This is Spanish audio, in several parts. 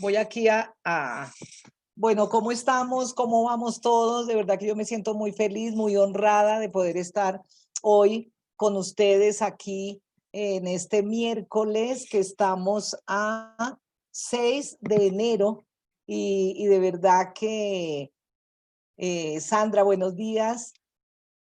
Voy aquí bueno, ¿cómo estamos? ¿Cómo vamos todos? De verdad que yo me siento muy feliz, muy honrada de poder estar hoy con ustedes aquí en este miércoles que estamos a 6 de enero y de verdad que, Sandra, buenos días.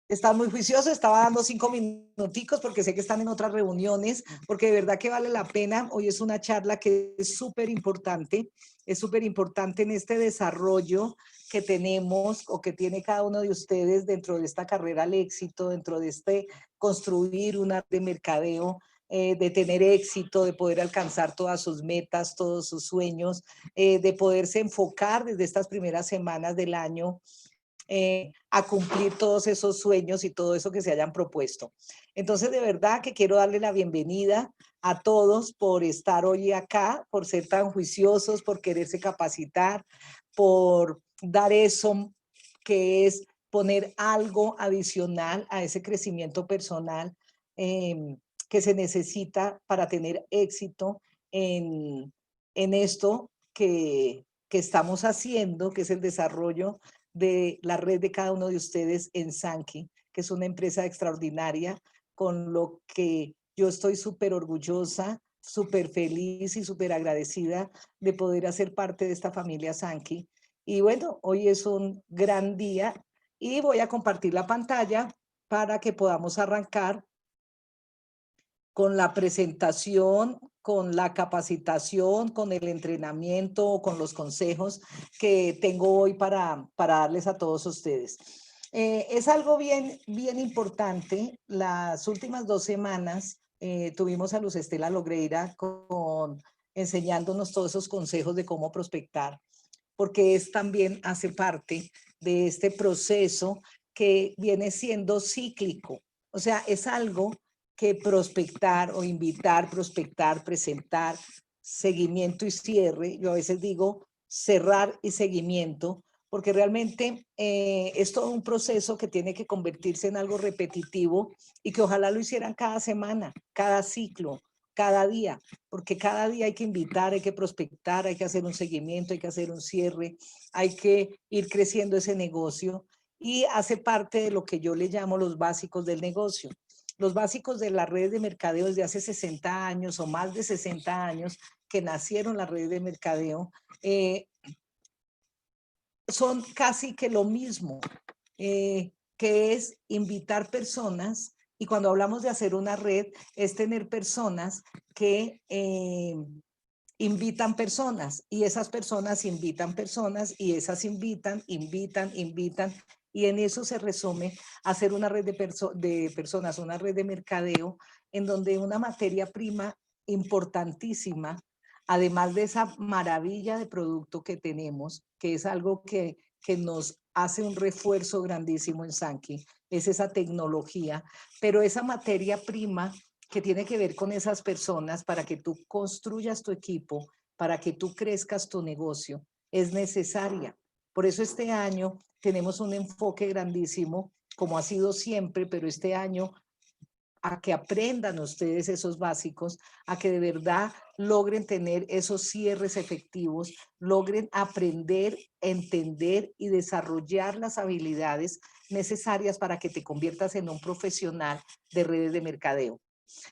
Estás muy juicioso, estaba dando 5 minuticos porque sé que están en otras reuniones, porque de verdad que vale la pena. Hoy es una charla que es súper importante en este desarrollo que tenemos o que tiene cada uno de ustedes dentro de esta carrera al éxito, dentro de este construir una red de mercadeo, de tener éxito, de poder alcanzar todas sus metas, todos sus sueños, de poderse enfocar desde estas primeras semanas del año a cumplir todos esos sueños y todo eso que se hayan propuesto. Entonces, de verdad que quiero darle la bienvenida a todos por estar hoy acá, por ser tan juiciosos, por quererse capacitar, por dar eso que es poner algo adicional a ese crecimiento personal que se necesita para tener éxito en, en esto que estamos haciendo, que es el desarrollo de la red de cada uno de ustedes en Sankey, que es una empresa extraordinaria, con lo que yo estoy súper orgullosa, súper feliz y súper agradecida de poder hacer parte de esta familia Sankey. Y bueno, hoy es un gran día y voy a compartir la pantalla para que podamos arrancar con la presentación, con la capacitación, con el entrenamiento, con los consejos que tengo hoy para darles a todos ustedes. Es algo bien importante. Las últimas 2 semanas tuvimos a Luz Estela Logreira enseñándonos todos esos consejos de cómo prospectar, porque también hace parte de este proceso que viene siendo cíclico. O sea, es algo que prospectar o invitar, prospectar, presentar, seguimiento y cierre. Yo a veces digo cerrar y seguimiento, porque realmente es todo un proceso que tiene que convertirse en algo repetitivo y que ojalá lo hicieran cada semana, cada ciclo, cada día, porque cada día hay que invitar, hay que prospectar, hay que hacer un seguimiento, hay que hacer un cierre, hay que ir creciendo ese negocio y hace parte de lo que yo le llamo los básicos del negocio. Los básicos de las redes de mercadeo desde hace 60 años o más de 60 años que nacieron las redes de mercadeo, son casi que lo mismo, que es invitar personas, y cuando hablamos de hacer una red, es tener personas que invitan personas, y esas personas invitan personas, y esas invitan, y en eso se resume hacer una red de personas, una red de mercadeo, en donde una materia prima importantísima, además de esa maravilla de producto que tenemos, que es algo que nos hace un refuerzo grandísimo en Sankey, es esa tecnología, pero esa materia prima que tiene que ver con esas personas para que tú construyas tu equipo, para que tú crezcas tu negocio, es necesaria. Por eso este año tenemos un enfoque grandísimo, como ha sido siempre, pero este año a que aprendan ustedes esos básicos, a que de verdad logren tener esos cierres efectivos, logren aprender, entender y desarrollar las habilidades necesarias para que te conviertas en un profesional de redes de mercadeo.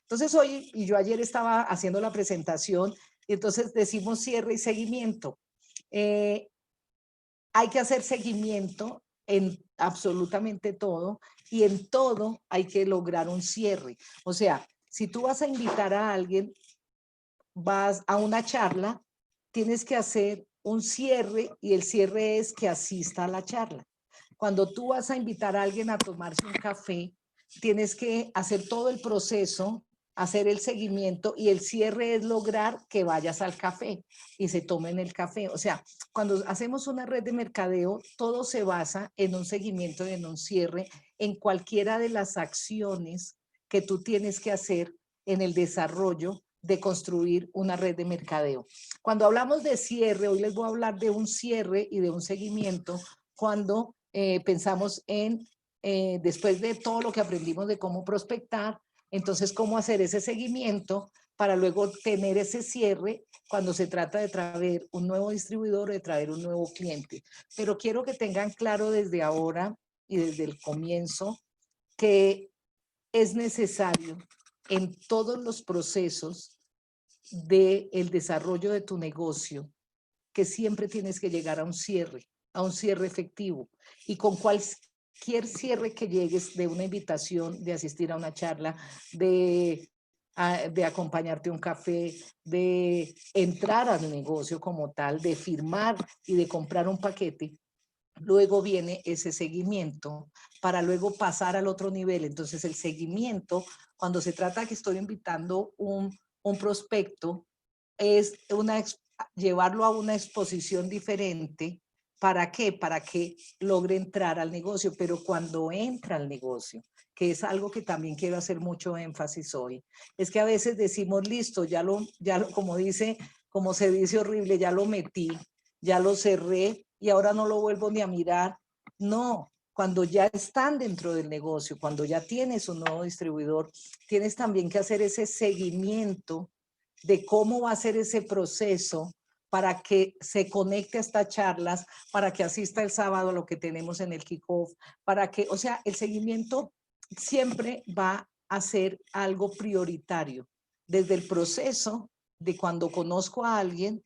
Entonces hoy, y yo ayer estaba haciendo la presentación, y entonces decimos cierre y seguimiento. Eh, Hay que hacer seguimiento en absolutamente todo y en todo hay que lograr un cierre. O sea, si tú vas a invitar a alguien, vas a una charla, tienes que hacer un cierre y el cierre es que asista a la charla. Cuando tú vas a invitar a alguien a tomarse un café, tienes que hacer todo el proceso, hacer el seguimiento y el cierre es lograr que vayas al café y se tomen el café. O sea, cuando hacemos una red de mercadeo, todo se basa en un seguimiento y en un cierre en cualquiera de las acciones que tú tienes que hacer en el desarrollo de construir una red de mercadeo. Cuando hablamos de cierre, hoy les voy a hablar de un cierre y de un seguimiento cuando pensamos en, después de todo lo que aprendimos de cómo prospectar, entonces cómo hacer ese seguimiento para luego tener ese cierre cuando se trata de traer un nuevo distribuidor o de traer un nuevo cliente. Pero quiero que tengan claro desde ahora y desde el comienzo que es necesario en todos los procesos del desarrollo de tu negocio, que siempre tienes que llegar a un cierre efectivo. Y con cualquier cierre que llegues, de una invitación, de asistir a una charla, de acompañarte a un café, de entrar al negocio como tal, de firmar y de comprar un paquete, luego viene ese seguimiento para luego pasar al otro nivel. Entonces el seguimiento, cuando se trata de que estoy invitando un prospecto, es llevarlo a una exposición diferente. ¿Para qué? Para que logre entrar al negocio. Pero cuando entra al negocio, que es algo que también quiero hacer mucho énfasis hoy, es que a veces decimos, listo, como se dice horrible, ya lo metí, ya lo cerré y ahora no lo vuelvo ni a mirar. No, cuando ya están dentro del negocio, cuando ya tienes un nuevo distribuidor, tienes también que hacer ese seguimiento de cómo va a ser ese proceso para que se conecte a estas charlas, para que asista el sábado a lo que tenemos en el kickoff, para que, o sea, el seguimiento siempre va a ser algo prioritario, desde el proceso de cuando conozco a alguien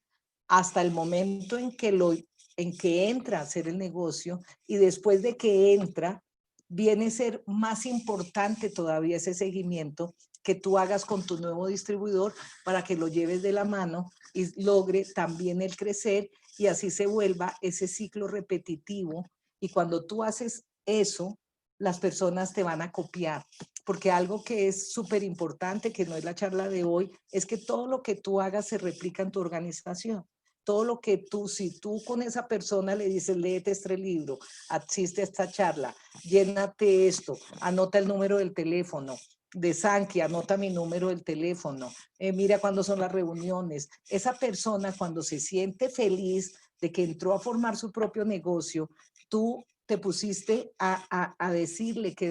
hasta el momento en que entra a hacer el negocio, y después de que entra, viene a ser más importante todavía ese seguimiento que tú hagas con tu nuevo distribuidor para que lo lleves de la mano y logre también el crecer y así se vuelva ese ciclo repetitivo. Y cuando tú haces eso, las personas te van a copiar, porque algo que es súper importante, que no es la charla de hoy, es que todo lo que tú hagas se replica en tu organización. Todo lo que si tú con esa persona le dices, léete este libro, asiste a esta charla, llénate esto, anota el número del teléfono de Sanki, anota mi número del teléfono, mira cuándo son las reuniones. Esa persona, cuando se siente feliz de que entró a formar su propio negocio, tú te pusiste a decirle qué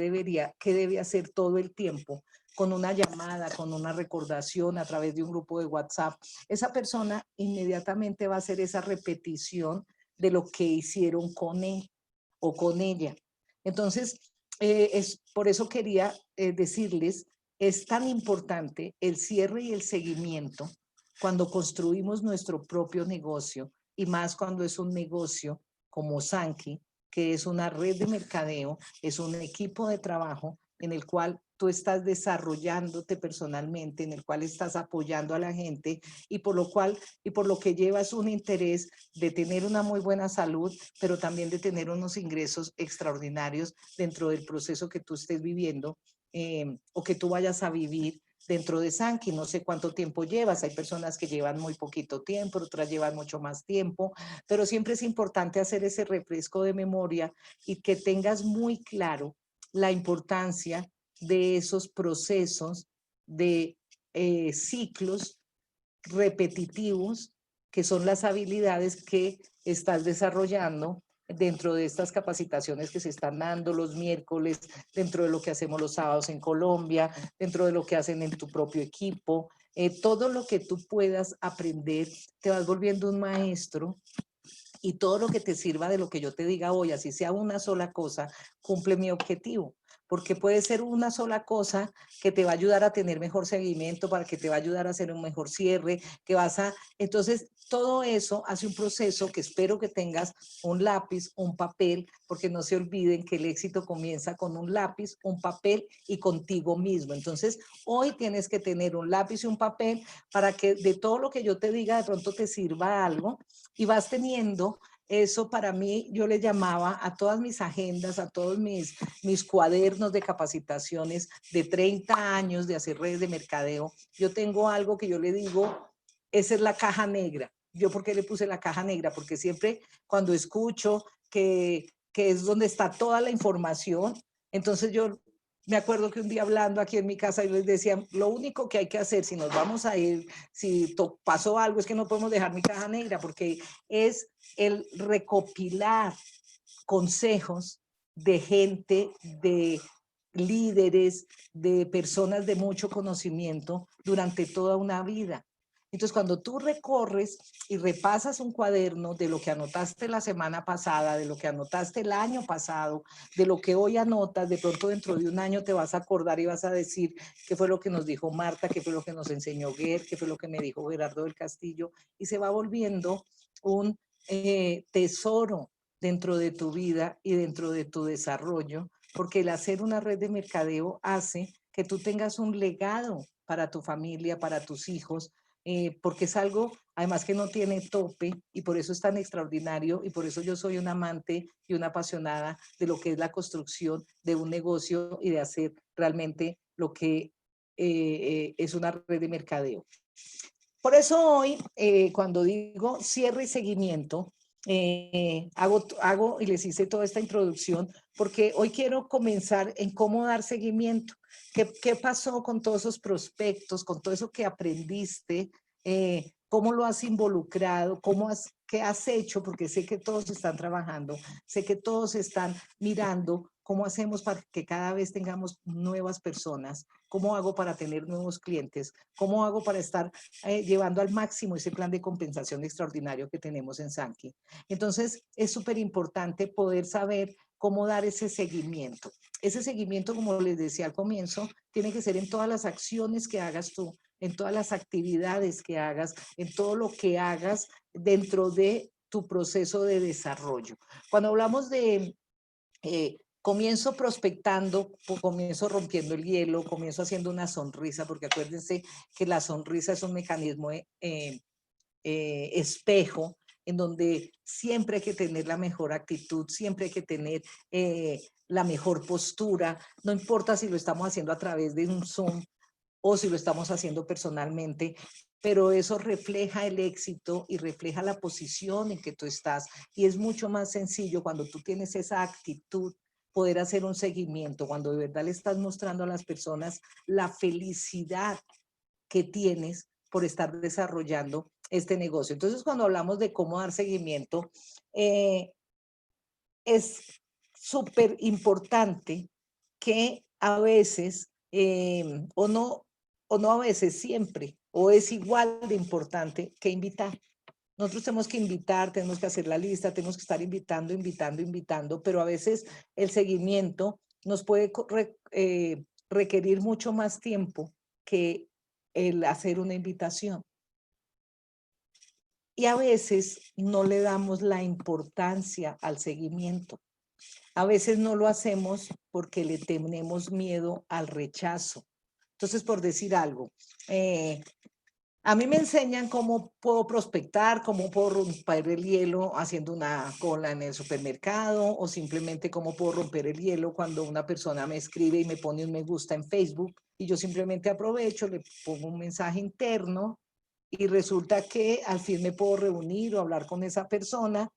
debe hacer todo el tiempo, con una llamada, con una recordación a través de un grupo de WhatsApp. Esa persona inmediatamente va a hacer esa repetición de lo que hicieron con él o con ella. Entonces, es por eso quería decirles, es tan importante el cierre y el seguimiento cuando construimos nuestro propio negocio, y más cuando es un negocio como Sanki, que es una red de mercadeo, es un equipo de trabajo en el cual tú estás desarrollándote personalmente, en el cual estás apoyando a la gente y por lo que llevas un interés de tener una muy buena salud, pero también de tener unos ingresos extraordinarios dentro del proceso que tú estés viviendo, o que tú vayas a vivir dentro de Sanki. No sé cuánto tiempo llevas, hay personas que llevan muy poquito tiempo, otras llevan mucho más tiempo, pero siempre es importante hacer ese refresco de memoria y que tengas muy claro la importancia de esos procesos de ciclos repetitivos, que son las habilidades que estás desarrollando dentro de estas capacitaciones que se están dando los miércoles, dentro de lo que hacemos los sábados en Colombia, dentro de lo que hacen en tu propio equipo. Todo lo que tú puedas aprender, te vas volviendo un maestro, y todo lo que te sirva de lo que yo te diga hoy, así sea una sola cosa, cumple mi objetivo. Porque puede ser una sola cosa que te va a ayudar a tener mejor seguimiento, para que te va a ayudar a hacer un mejor cierre, entonces todo eso hace un proceso que espero que tengas un lápiz, un papel, porque no se olviden que el éxito comienza con un lápiz, un papel y contigo mismo. Entonces hoy tienes que tener un lápiz y un papel para que de todo lo que yo te diga de pronto te sirva algo, y vas teniendo eso. Para mí, yo le llamaba a todas mis agendas, a todos mis cuadernos de capacitaciones de 30 años de hacer redes de mercadeo. Yo tengo algo que yo le digo, esa es la caja negra. ¿Yo por qué le puse la caja negra? Porque siempre cuando escucho que es donde está toda la información, entonces yo me acuerdo que un día hablando aquí en mi casa, yo les decía, lo único que hay que hacer si nos vamos a ir, si pasó algo, es que no podemos dejar mi caja negra, porque es el recopilar consejos de gente, líderes, de personas de mucho conocimiento durante toda una vida. Entonces, cuando tú recorres y repasas un cuaderno de lo que anotaste la semana pasada, de lo que anotaste el año pasado, de lo que hoy anotas, de pronto dentro de un año te vas a acordar y vas a decir qué fue lo que nos dijo Marta, qué fue lo que nos enseñó Guer, qué fue lo que me dijo Gerardo del Castillo, y se va volviendo un tesoro dentro de tu vida y dentro de tu desarrollo, porque el hacer una red de mercadeo hace que tú tengas un legado para tu familia, para tus hijos, porque es algo, además que no tiene tope y por eso es tan extraordinario y por eso yo soy una amante y una apasionada de lo que es la construcción de un negocio y de hacer realmente lo que es una red de mercadeo. Por eso hoy, cuando digo cierre y seguimiento, hago y les hice toda esta introducción porque hoy quiero comenzar en cómo dar seguimiento. ¿Qué pasó con todos esos prospectos, con todo eso que aprendiste? ¿Cómo lo has involucrado? ¿Qué has hecho? Porque sé que todos están trabajando, sé que todos están mirando cómo hacemos para que cada vez tengamos nuevas personas, cómo hago para tener nuevos clientes, cómo hago para estar llevando al máximo ese plan de compensación extraordinario que tenemos en Sankey. Entonces, es súper importante poder saber cómo dar ese seguimiento. Ese seguimiento, como les decía al comienzo, tiene que ser en todas las acciones que hagas tú, en todas las actividades que hagas, en todo lo que hagas dentro de tu proceso de desarrollo. Cuando hablamos de comienzo prospectando, comienzo rompiendo el hielo, comienzo haciendo una sonrisa, porque acuérdense que la sonrisa es un mecanismo espejo en donde siempre hay que tener la mejor actitud, siempre hay que tener la mejor postura, no importa si lo estamos haciendo a través de un Zoom o si lo estamos haciendo personalmente, pero eso refleja el éxito y refleja la posición en que tú estás. Y es mucho más sencillo cuando tú tienes esa actitud poder hacer un seguimiento, cuando de verdad le estás mostrando a las personas la felicidad que tienes por estar desarrollando este negocio. Entonces, cuando hablamos de cómo dar seguimiento, es súper importante que a veces, o no a veces, siempre, o es igual de importante que invitar. Nosotros tenemos que invitar, tenemos que hacer la lista, tenemos que estar invitando, invitando, invitando, pero a veces el seguimiento nos puede requerir mucho más tiempo que el hacer una invitación. Y a veces no le damos la importancia al seguimiento. A veces no lo hacemos porque le tenemos miedo al rechazo. Entonces, por decir algo, a mí me enseñan cómo puedo prospectar, cómo puedo romper el hielo haciendo una cola en el supermercado o simplemente cómo puedo romper el hielo cuando una persona me escribe y me pone un me gusta en Facebook y yo simplemente aprovecho, le pongo un mensaje interno y resulta que al fin me puedo reunir o hablar con esa persona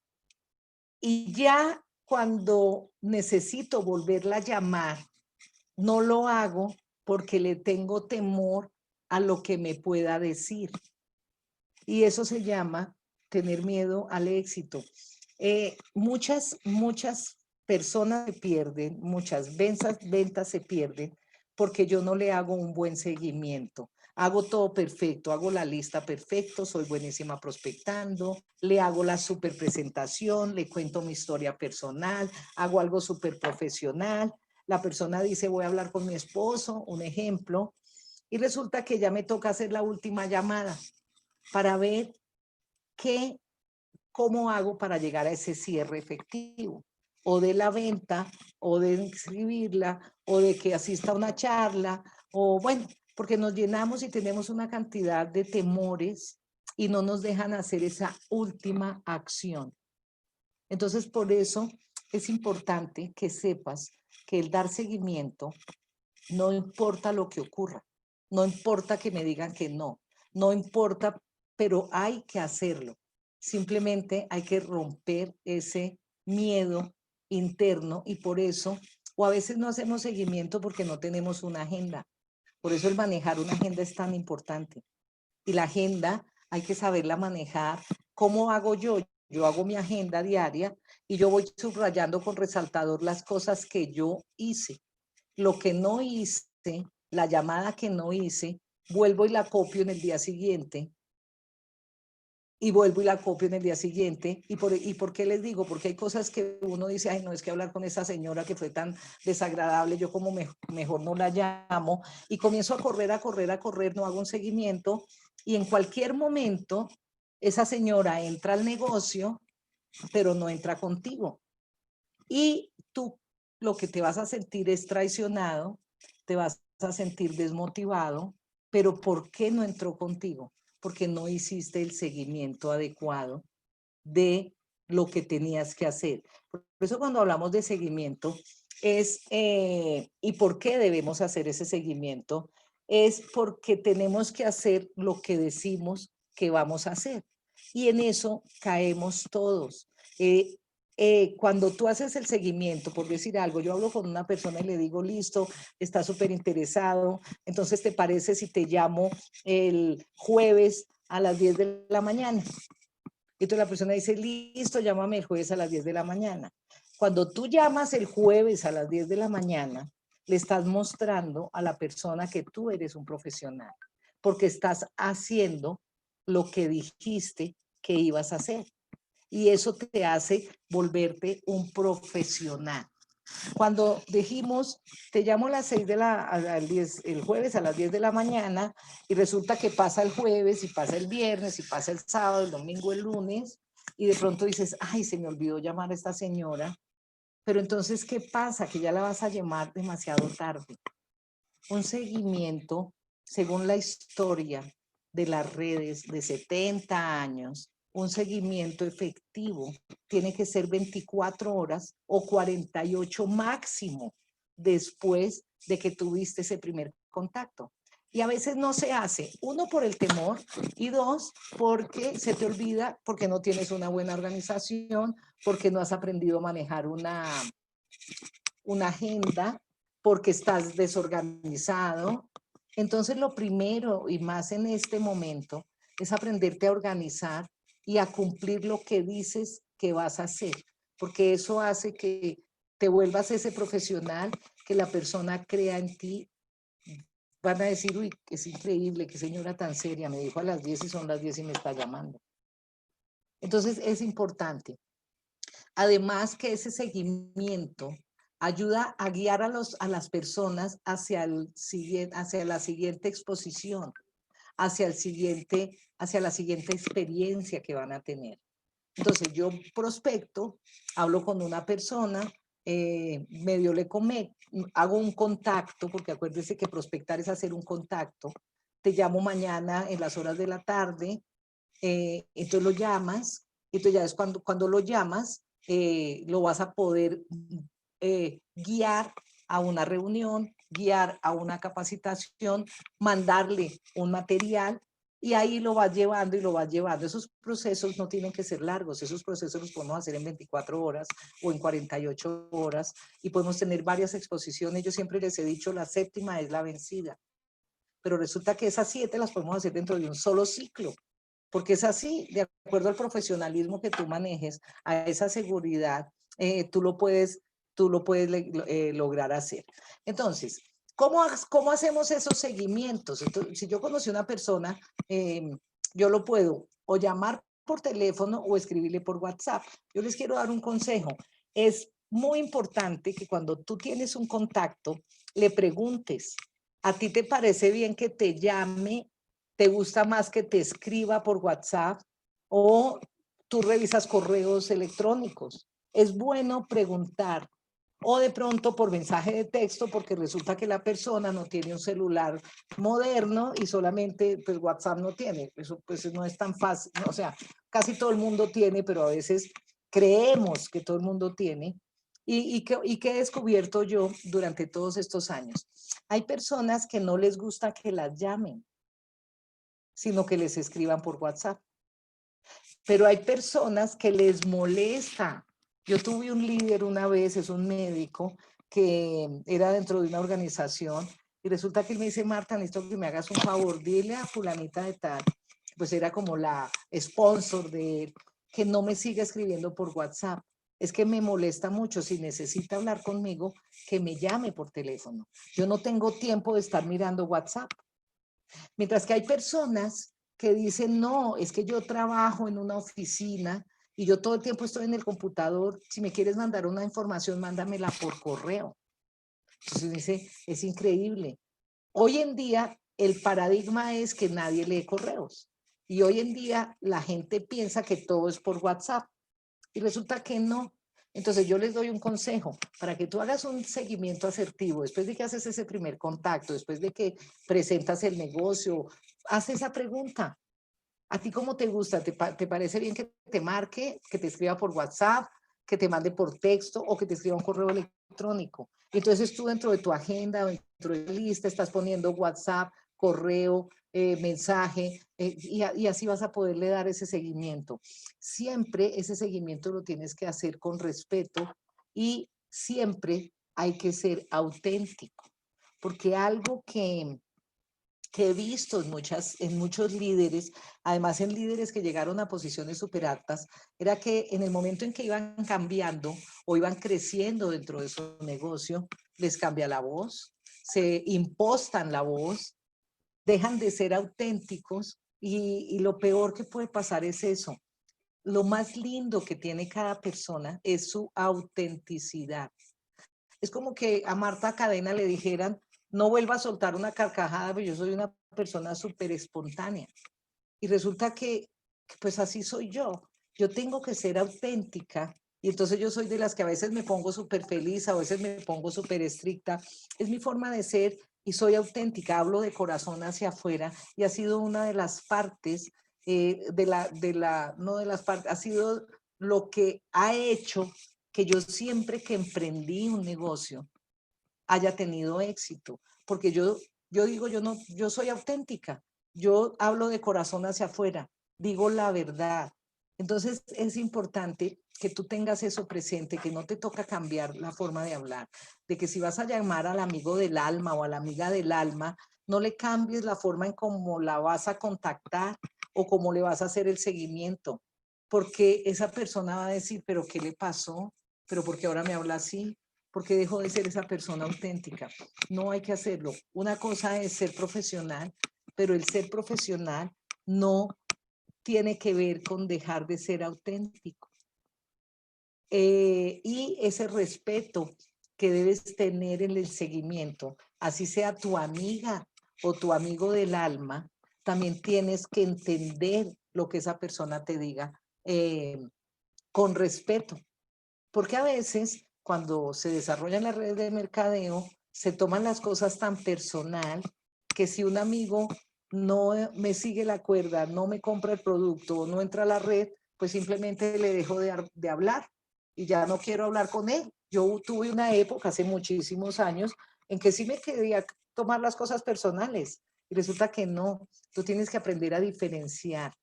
y ya cuando necesito volverla a llamar, no lo hago porque le tengo temor a lo que me pueda decir. Y eso se llama tener miedo al éxito. Muchas personas se pierden, muchas ventas se pierden porque yo no le hago un buen seguimiento. Hago todo perfecto, hago la lista perfecto, soy buenísima prospectando, le hago la super presentación, le cuento mi historia personal, hago algo súper profesional. La persona dice, voy a hablar con mi esposo, un ejemplo, y resulta que ya me toca hacer la última llamada para ver cómo hago para llegar a ese cierre efectivo, o de la venta, o de inscribirla, o de que asista a una charla, o bueno, porque nos llenamos y tenemos una cantidad de temores y no nos dejan hacer esa última acción. Entonces, por eso es importante que sepas que el dar seguimiento no importa lo que ocurra, no importa que me digan que no, no importa, pero hay que hacerlo. Simplemente hay que romper ese miedo interno y por eso, o a veces no hacemos seguimiento porque no tenemos una agenda. Por eso el manejar una agenda es tan importante. Y la agenda hay que saberla manejar. ¿Cómo hago yo? Yo hago mi agenda diaria y yo voy subrayando con resaltador las cosas que yo hice. lo que no hice, la llamada que no hice, vuelvo y la copio en el día siguiente, y vuelvo y la copio en el día siguiente. ¿Y por qué les digo? Porque hay cosas que uno dice, ay, no, es que hablar con esa señora que fue tan desagradable, yo como mejor no la llamo, y comienzo a correr, a correr, a correr, no hago un seguimiento, y en cualquier momento esa señora entra al negocio, pero no entra contigo. Y tú lo que te vas a sentir es traicionado, te vas a sentir desmotivado, pero ¿por qué no entró contigo? Porque no hiciste el seguimiento adecuado de lo que tenías que hacer. Por eso cuando hablamos de seguimiento ¿y por qué debemos hacer ese seguimiento? Es porque tenemos que hacer lo que decimos que vamos a hacer. Y en eso caemos todos. Cuando tú haces el seguimiento, por decir algo, yo hablo con una persona y le digo, listo, está súper interesado, entonces ¿te parece si te llamo el jueves a las 10 de la mañana? Y entonces la persona dice, listo, llámame el jueves a las 10 de la mañana. Cuando tú llamas el jueves a las 10 de la mañana, le estás mostrando a la persona que tú eres un profesional, porque estás haciendo lo que dijiste que ibas a hacer. Y eso te hace volverte un profesional. Cuando dijimos, te llamo a las 6 de el jueves a las 10 de la mañana, y resulta que pasa el jueves, y pasa el viernes, y pasa el sábado, el domingo, el lunes, y de pronto dices, ay, se me olvidó llamar a esta señora, pero entonces, ¿qué pasa? Que ya la vas a llamar demasiado tarde. Un seguimiento, según la historia de las redes de 70 años, un seguimiento efectivo tiene que ser 24 horas o 48 máximo después de que tuviste ese primer contacto. Y a veces no se hace, uno por el temor y dos porque se te olvida, porque no tienes una buena organización, porque no has aprendido a manejar una agenda, porque estás desorganizado. Entonces lo primero y más en este momento es aprenderte a organizar y a cumplir lo que dices que vas a hacer, porque eso hace que te vuelvas ese profesional, que la persona crea en ti. Van a decir, uy, es increíble, qué señora tan seria, me dijo a las 10 y son las 10 y me está llamando. Entonces es importante. Además que ese seguimiento ayuda a guiar a las personas hacia la siguiente exposición, hacia la siguiente experiencia que van a tener. Entonces yo prospecto, hablo con una persona, medio le hago un contacto, porque acuérdese que prospectar es hacer un contacto. Te llamo mañana en las horas de la tarde, entonces lo llamas, entonces ya es cuando lo llamas, lo vas a poder guiar a una reunión, guiar a una capacitación, mandarle un material, y ahí lo vas llevando y lo vas llevando. Esos procesos no tienen que ser largos, esos procesos los podemos hacer en 24 horas o en 48 horas, y podemos tener varias exposiciones. Yo siempre les he dicho, la séptima es la vencida, pero resulta que esas 7 las podemos hacer dentro de un solo ciclo, porque es así, de acuerdo al profesionalismo que tú manejes, a esa seguridad, tú lo puedes lograr hacer. Entonces, ¿cómo hacemos esos seguimientos? Entonces, si yo conocí a una persona, yo lo puedo o llamar por teléfono o escribirle por WhatsApp. Yo les quiero dar un consejo. Es muy importante que cuando tú tienes un contacto, le preguntes, ¿a ti te parece bien que te llame? ¿Te gusta más que te escriba por WhatsApp o tú revisas correos electrónicos? Es bueno preguntar, o de pronto por mensaje de texto, porque resulta que la persona no tiene un celular moderno y solamente pues WhatsApp no tiene. Eso pues no es tan fácil, o sea, casi todo el mundo tiene, pero a veces creemos que todo el mundo tiene. ¿Y qué he descubierto yo durante todos estos años? Hay personas que no les gusta que las llamen, sino que les escriban por WhatsApp. Pero hay personas que les molesta. Yo tuve un líder una vez, es un médico, que era dentro de una organización, y resulta que él me dice, Marta, necesito que me hagas un favor, dile a fulanita de tal, pues era como la sponsor de él, que no me siga escribiendo por WhatsApp, Es que me molesta mucho si necesita hablar conmigo, que me llame por teléfono. Yo no tengo tiempo de estar mirando WhatsApp. Mientras que hay personas que dicen, no, es que yo trabajo en una oficina y yo todo el tiempo estoy en el computador. Si me quieres mandar una información, mándamela por correo. Entonces dice, es increíble. Hoy en día el paradigma es que nadie lee correos. Y hoy en día la gente piensa que todo es por WhatsApp. Y resulta que no. Entonces yo les doy un consejo para que tú hagas un seguimiento asertivo después de que haces ese primer contacto, después de que presentas el negocio, haz esa pregunta. ¿A ti cómo te gusta? ¿Te parece bien que te marque, que te escriba por WhatsApp, que te mande por texto o que te escriba un correo electrónico? Y entonces tú dentro de tu agenda, dentro de la lista, estás poniendo WhatsApp, correo, mensaje, y así vas a poderle dar ese seguimiento. Siempre ese seguimiento lo tienes que hacer con respeto y siempre hay que ser auténtico, porque algo que he visto en muchos líderes, además en líderes que llegaron a posiciones súper altas, era que en el momento en que iban cambiando o iban creciendo dentro de su negocio, les cambia la voz, se impostan la voz, dejan de ser auténticos y lo peor que puede pasar es eso. Lo más lindo que tiene cada persona es su autenticidad. Es como que a Marta Cadena le dijeran, no vuelva a soltar una carcajada, pero yo soy una persona súper espontánea. Y resulta que pues así soy yo. Yo tengo que ser auténtica. Y entonces yo soy de las que a veces me pongo súper feliz, a veces me pongo súper estricta. Es mi forma de ser y soy auténtica. Hablo de corazón hacia afuera y ha sido una de las partes no de las partes, ha sido lo que ha hecho que yo siempre que emprendí un negocio haya tenido éxito, porque yo digo, yo no, yo soy auténtica, yo hablo de corazón hacia afuera, digo la verdad. Entonces es importante que tú tengas eso presente, que no te toca cambiar la forma de hablar, de que si vas a llamar al amigo del alma o a la amiga del alma, no le cambies la forma en cómo la vas a contactar o cómo le vas a hacer el seguimiento, porque esa persona va a decir, pero ¿qué le pasó? ¿Pero por qué ahora me habla así? Porque dejó de ser esa persona auténtica. No hay que hacerlo. Una cosa es ser profesional, pero el ser profesional no tiene que ver con dejar de ser auténtico. Y ese respeto que debes tener en el seguimiento, así sea tu amiga o tu amigo del alma, también tienes que entender lo que esa persona te diga con respeto. Porque a veces cuando se desarrollan las redes de mercadeo, se toman las cosas tan personal que si un amigo no me sigue la cuerda, no me compra el producto, no entra a la red, pues simplemente le dejo de hablar y ya no quiero hablar con él. Yo tuve una época hace muchísimos años en que sí me quería tomar las cosas personales y resulta que no. Tú tienes que aprender a diferenciar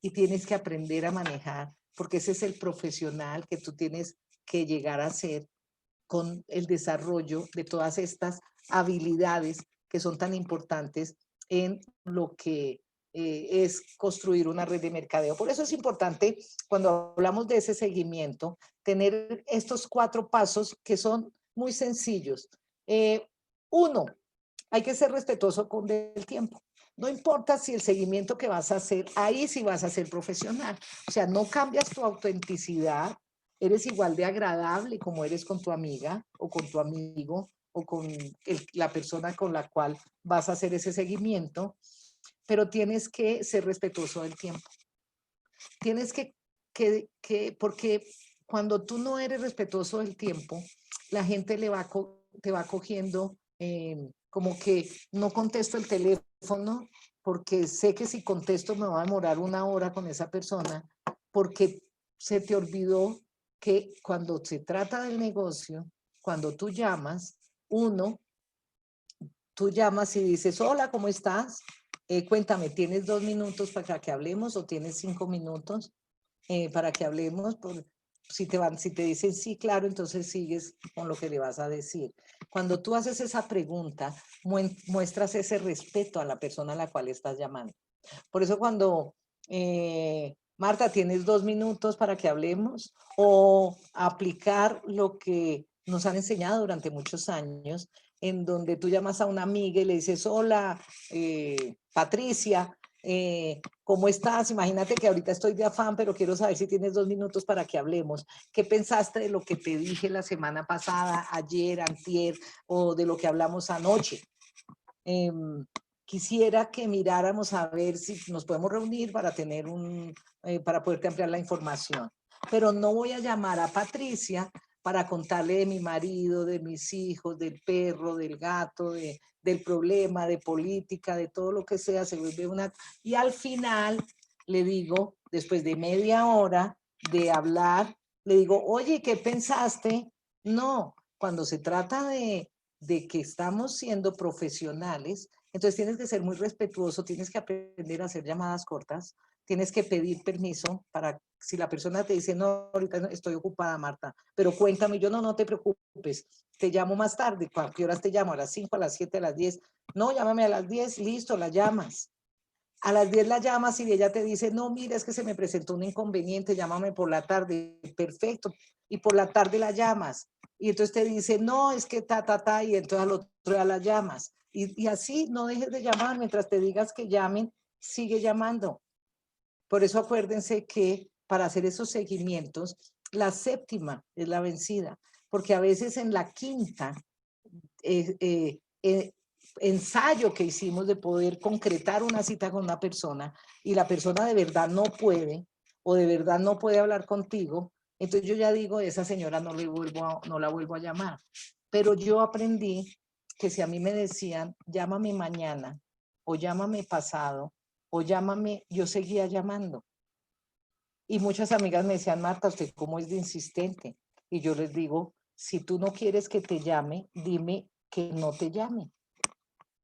y tienes que aprender a manejar, porque ese es el profesional que tú tienes que llegar a ser con el desarrollo de todas estas habilidades que son tan importantes en lo que es construir una red de mercadeo. Por eso es importante, cuando hablamos de ese seguimiento, tener estos 4 pasos que son muy sencillos. Uno, hay que ser respetuoso con el tiempo. No importa si el seguimiento que vas a hacer, ahí sí vas a ser profesional. O sea, no cambias tu autenticidad, eres igual de agradable como eres con tu amiga o con tu amigo o con la persona con la cual vas a hacer ese seguimiento, pero tienes que ser respetuoso del tiempo. Tienes porque cuando tú no eres respetuoso del tiempo, la gente te va cogiendo como que no contesto el teléfono porque sé que si contesto me va a demorar 1 hora con esa persona, porque se te olvidó que cuando se trata del negocio, cuando tú llamas y dices, hola, ¿cómo estás? Cuéntame, ¿tienes 2 minutos para que hablemos o tienes 5 minutos para que hablemos? Si te dicen sí, claro, entonces sigues con lo que le vas a decir. Cuando tú haces esa pregunta, muestras ese respeto a la persona a la cual estás llamando. Por eso cuando Marta, ¿tienes 2 minutos para que hablemos? O aplicar lo que nos han enseñado durante muchos años, en donde tú llamas a una amiga y le dices, hola, Patricia, ¿cómo estás? Imagínate que ahorita estoy de afán, pero quiero saber si tienes 2 minutos para que hablemos. ¿Qué pensaste de lo que te dije la semana pasada, ayer, antier, o de lo que hablamos anoche? Eh, Quisiera que miráramos a ver si nos podemos reunir para tener para poderte ampliar la información. Pero no voy a llamar a Patricia para contarle de mi marido, de mis hijos, del perro, del gato, del problema, de política, de todo lo que sea, se vuelve una... Y al final le digo, después de media hora de hablar, le digo, oye, ¿qué pensaste? No, cuando se trata de que estamos siendo profesionales, entonces tienes que ser muy respetuoso, tienes que aprender a hacer llamadas cortas, tienes que pedir permiso para, si la persona te dice, no, ahorita estoy ocupada, Marta, pero cuéntame, yo no, no te preocupes, te llamo más tarde, ¿a qué horas te llamo? ¿A las 5, a las 7, a las 10? No, llámame a las 10, listo, la llamas. A las 10 la llamas y ella te dice, no, mira, es que se me presentó un inconveniente, llámame por la tarde. Perfecto. Y por la tarde la llamas. Y entonces te dice, no, es que ta, y entonces al otro día la llamas. Y así no dejes de llamar, mientras te digas que llamen, sigue llamando. Por eso acuérdense que para hacer esos seguimientos, la séptima es la vencida, porque a veces en la quinta eh, eh, eh, ensayo que hicimos de poder concretar una cita con una persona y la persona de verdad no puede o de verdad no puede hablar contigo, entonces yo ya digo, esa señora no la vuelvo a llamar. Pero yo aprendí que si a mí me decían, llámame mañana o llámame pasado o llámame, yo seguía llamando. Y muchas amigas me decían, Marta, ¿usted cómo es de insistente? Y yo les digo, si tú no quieres que te llame, dime que no te llame,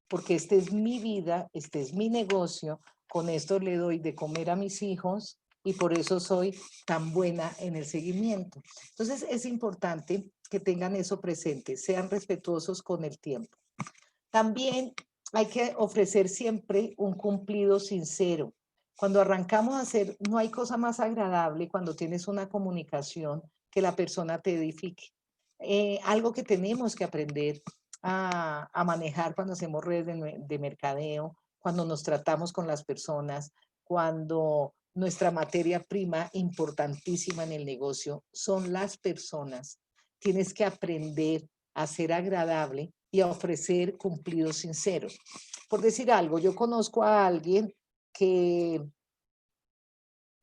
porque esta es mi vida, este es mi negocio, con esto le doy de comer a mis hijos y por eso soy tan buena en el seguimiento. Entonces es importante que tengan eso presente, sean respetuosos con el tiempo. También hay que ofrecer siempre un cumplido sincero. Cuando arrancamos a hacer, no hay cosa más agradable cuando tienes una comunicación que la persona te edifique. Algo que tenemos que aprender a manejar cuando hacemos redes de mercadeo, cuando nos tratamos con las personas, cuando nuestra materia prima importantísima en el negocio son las personas. Tienes que aprender a ser agradable y a ofrecer cumplidos sinceros. Por decir algo, yo conozco a alguien que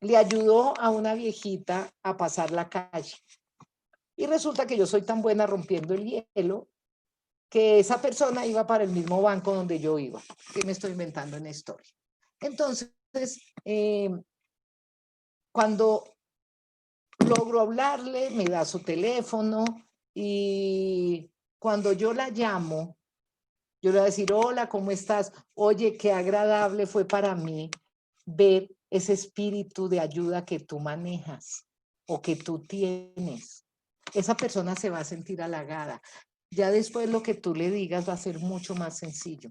le ayudó a una viejita a pasar la calle. Y resulta que yo soy tan buena rompiendo el hielo que esa persona iba para el mismo banco donde yo iba. ¿Qué me estoy inventando en la historia? Entonces, eh, cuando logro hablarle, me da su teléfono y cuando yo la llamo, yo le voy a decir, hola, ¿cómo estás? Oye, qué agradable fue para mí ver ese espíritu de ayuda que tú manejas o que tú tienes. Esa persona se va a sentir halagada. Ya después lo que tú le digas va a ser mucho más sencillo.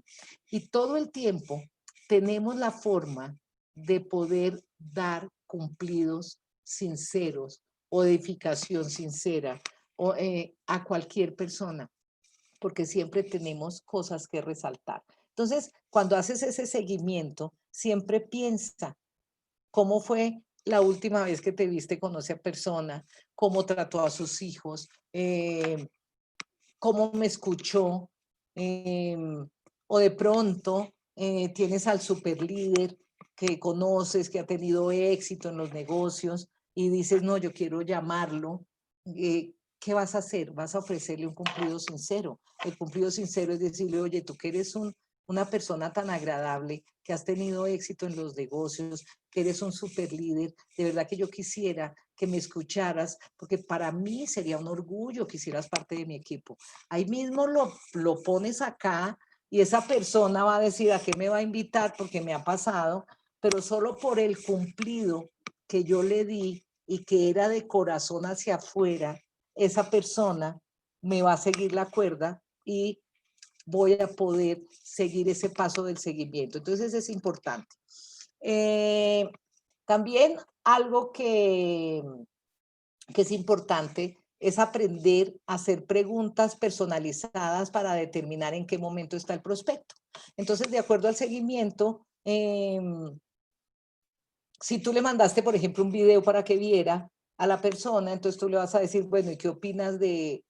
Y todo el tiempo tenemos la forma de poder dar cumplidos sinceros o edificación sincera o, a cualquier persona, porque siempre tenemos cosas que resaltar. Entonces, cuando haces ese seguimiento, siempre piensa cómo fue la última vez que te viste con esa persona, cómo trató a sus hijos, cómo me escuchó, eh, o de pronto tienes al super líder que conoces, que ha tenido éxito en los negocios y dices, no, yo quiero llamarlo. ¿Qué vas a hacer? Vas a ofrecerle un cumplido sincero. El cumplido sincero es decirle, oye, tú que eres una persona tan agradable, que has tenido éxito en los negocios, que eres un super líder, de verdad que yo quisiera que me escucharas, porque para mí sería un orgullo que hicieras parte de mi equipo. Ahí mismo lo pones acá y esa persona va a decir a qué me va a invitar porque me ha pasado, pero solo por el cumplido que yo le di y que era de corazón hacia afuera, esa persona me va a seguir la cuerda y voy a poder seguir ese paso del seguimiento. Entonces es importante. También algo que es importante es aprender a hacer preguntas personalizadas para determinar en qué momento está el prospecto. Entonces, de acuerdo al seguimiento, si tú le mandaste, por ejemplo, un video para que viera a la persona, entonces tú le vas a decir, bueno, ¿y qué opinas de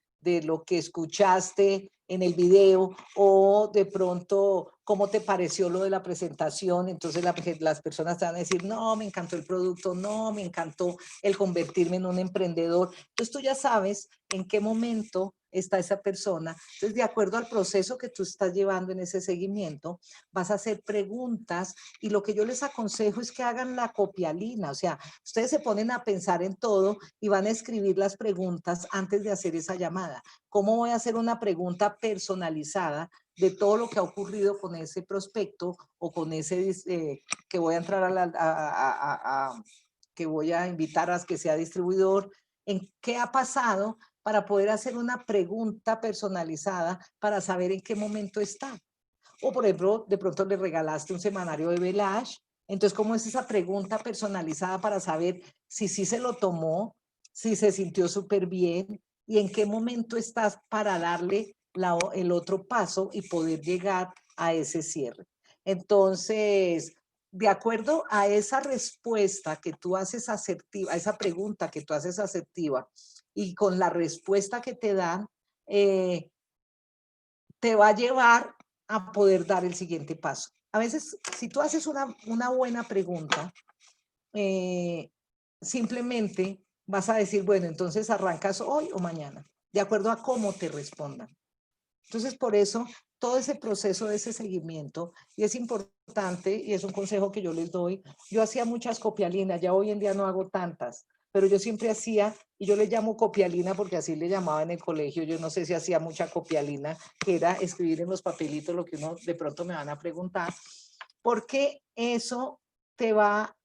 lo que escuchaste en el video? O de pronto, ¿cómo te pareció lo de la presentación? Entonces las personas te van a decir, no, me encantó el producto, no, me encantó el convertirme en un emprendedor. Entonces tú ya sabes en qué momento está esa persona. Entonces, de acuerdo al proceso que tú estás llevando en ese seguimiento, vas a hacer preguntas y lo que yo les aconsejo es que hagan la copialina, o sea, ustedes se ponen a pensar en todo y van a escribir las preguntas antes de hacer esa llamada. ¿Cómo voy a hacer una pregunta personalizada de todo lo que ha ocurrido con ese prospecto o con ese que voy a entrar que voy a invitar a que sea distribuidor? ¿En qué ha pasado para poder hacer una pregunta personalizada para saber en qué momento está? O, por ejemplo, de pronto le regalaste un semanario de Velage. Entonces, ¿cómo es esa pregunta personalizada para saber si sí se lo tomó, si se sintió súper bien y en qué momento estás para darle el otro paso y poder llegar a ese cierre? Entonces, de acuerdo a esa respuesta que tú haces asertiva, a esa pregunta que tú haces asertiva y con la respuesta que te dan, te va a llevar a poder dar el siguiente paso. A veces, si tú haces una buena pregunta, eh, simplemente vas a decir, bueno, entonces arrancas hoy o mañana, de acuerdo a cómo te respondan. Entonces, por eso, todo ese proceso de ese seguimiento, y es importante, y es un consejo que yo les doy, yo hacía muchas copialinas, ya hoy en día no hago tantas, pero yo siempre hacía, y yo le llamo copialina porque así le llamaba en el colegio, yo no sé si hacía mucha copialina, que era escribir en los papelitos lo que uno de pronto me van a preguntar, porque eso te va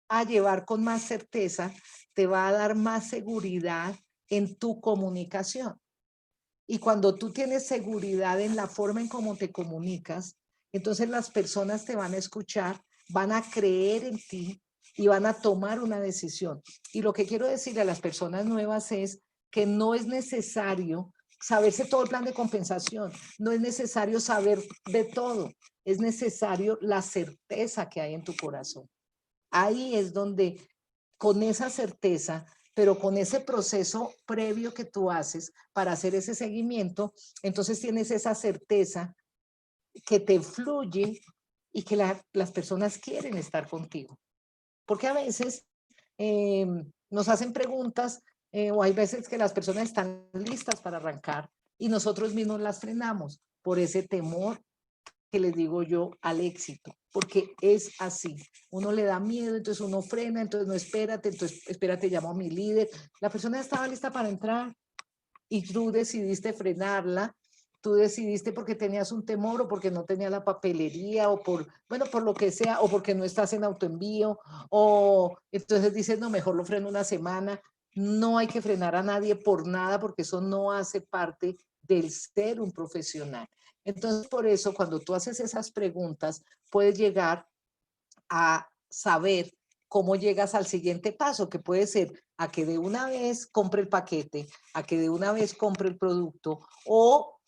a llevar con más certeza, te va a dar más seguridad en tu comunicación. Y cuando tú tienes seguridad en la forma en cómo te comunicas, entonces las personas te van a escuchar, van a creer en ti y van a tomar una decisión. Y lo que quiero decirle a las personas nuevas es que no es necesario saberse todo el plan de compensación, no es necesario saber de todo, es necesario la certeza que hay en tu corazón. Ahí es donde con esa certeza, pero con ese proceso previo que tú haces para hacer ese seguimiento, entonces tienes esa certeza que te fluye y que las personas quieren estar contigo. Porque a veces eh, nos hacen preguntas o hay veces que las personas están listas para arrancar y nosotros mismos las frenamos por ese temor que les digo yo al éxito, porque es así. Uno le da miedo, entonces uno frena, entonces no espérate, entonces espérate, llamo a mi líder. La persona estaba lista para entrar y tú decidiste frenarla, tú decidiste porque tenías un temor o porque no tenía la papelería o por, bueno, por lo que sea, o porque no estás en autoenvío, o entonces dices, no, mejor lo freno una semana. No hay que frenar a nadie por nada porque eso no hace parte del ser un profesional. Entonces, por eso, cuando tú haces esas preguntas, puedes llegar a saber cómo llegas al siguiente paso, que puede ser a que de una vez compre el paquete, a que de una vez compre el producto o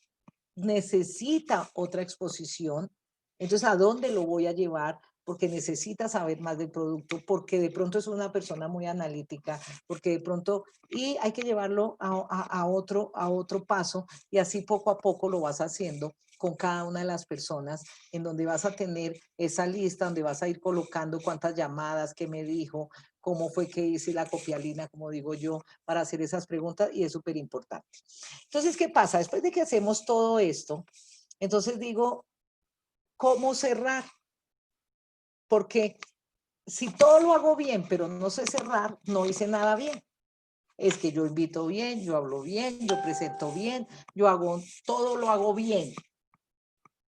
necesita otra exposición. Entonces, ¿a dónde lo voy a llevar? Porque necesita saber más del producto, porque de pronto es una persona muy analítica, porque de pronto, y hay que llevarlo a otro paso y así poco a poco lo vas haciendo con cada una de las personas, en donde vas a tener esa lista, donde vas a ir colocando cuántas llamadas, qué me dijo, cómo fue que hice la copialina, como digo yo, para hacer esas preguntas y es súper importante. Entonces, ¿qué pasa? Después de que hacemos todo esto, entonces digo, ¿cómo cerrar? Porque si todo lo hago bien, pero no sé cerrar, no hice nada bien. Es que yo invito bien, yo hablo bien, yo presento bien, yo hago, todo lo hago bien,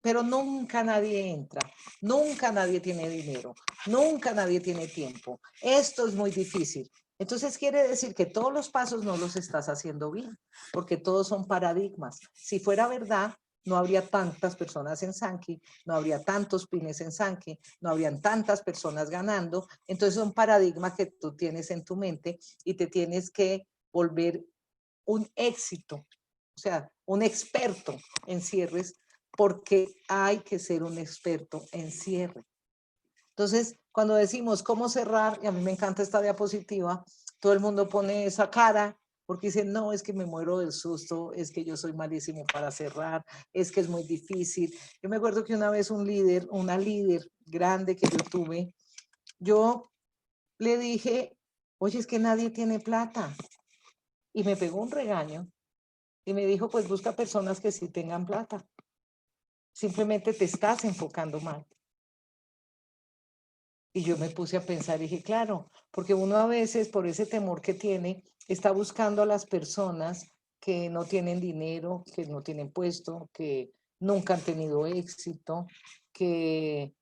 pero nunca nadie entra, nunca nadie tiene dinero, nunca nadie tiene tiempo. Esto es muy difícil. Entonces quiere decir que todos los pasos no los estás haciendo bien, porque todos son paradigmas. Si fuera verdad, no habría tantas personas en Sanki, no habría tantos pymes en Sanki, no habrían tantas personas ganando. Entonces es un paradigma que tú tienes en tu mente y te tienes que volver un éxito, o sea, un experto en cierres, porque hay que ser un experto en cierre. Entonces, cuando decimos cómo cerrar, y a mí me encanta esta diapositiva, todo el mundo pone esa cara porque dicen, no, es que me muero del susto, es que yo soy malísimo para cerrar, es que es muy difícil. Yo me acuerdo que una vez una líder grande que yo tuve, yo le dije, oye, es que nadie tiene plata. Y me pegó un regaño y me dijo, pues busca personas que sí tengan plata. Simplemente te estás enfocando mal. Y yo me puse a pensar y dije, claro, porque uno a veces por ese temor que tiene, está buscando a las personas que no tienen dinero, que no tienen puesto, que nunca han tenido éxito, que,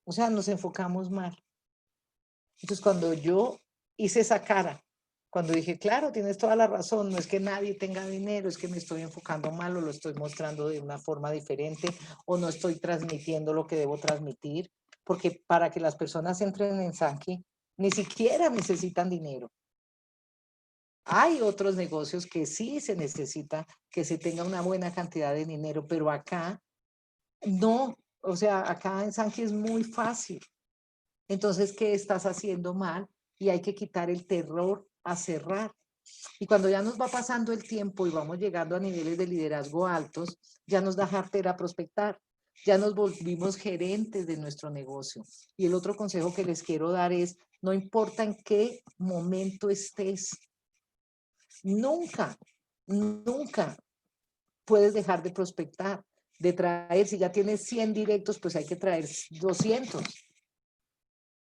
o sea, nos enfocamos mal. Entonces, cuando yo hice esa cara, cuando dije, claro, tienes toda la razón, no es que nadie tenga dinero, es que me estoy enfocando mal o lo estoy mostrando de una forma diferente o no estoy transmitiendo lo que debo transmitir, porque para que las personas entren en Sanki, ni siquiera necesitan dinero. Hay otros negocios que sí se necesita que se tenga una buena cantidad de dinero, pero acá no, o sea, acá en Sanki es muy fácil. Entonces, ¿qué estás haciendo mal? Y hay que quitar el terror a cerrar. Y cuando ya nos va pasando el tiempo y vamos llegando a niveles de liderazgo altos, ya nos da jartera prospectar, ya nos volvimos gerentes de nuestro negocio. Y el otro consejo que les quiero dar es, no importa en qué momento estés, nunca, nunca puedes dejar de prospectar, de traer, si ya tienes 100 directos, pues hay que traer 200.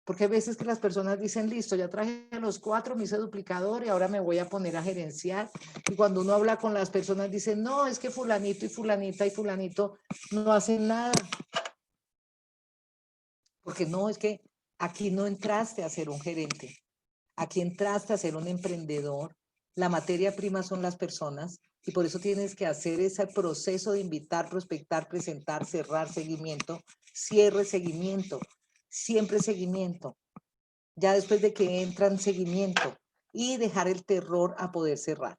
Porque hay veces que las personas dicen, listo, ya traje a los 4, me hice duplicador y ahora me voy a poner a gerenciar. Y cuando uno habla con las personas, dicen, no, es que fulanito y fulanita y fulanito no hacen nada. Porque no, es que aquí no entraste a ser un gerente. Aquí entraste a ser un emprendedor. La materia prima son las personas y por eso tienes que hacer ese proceso de invitar, prospectar, presentar, cerrar, seguimiento, cierre, seguimiento, siempre seguimiento. Ya después de que entra en seguimiento y dejar el terror a poder cerrar.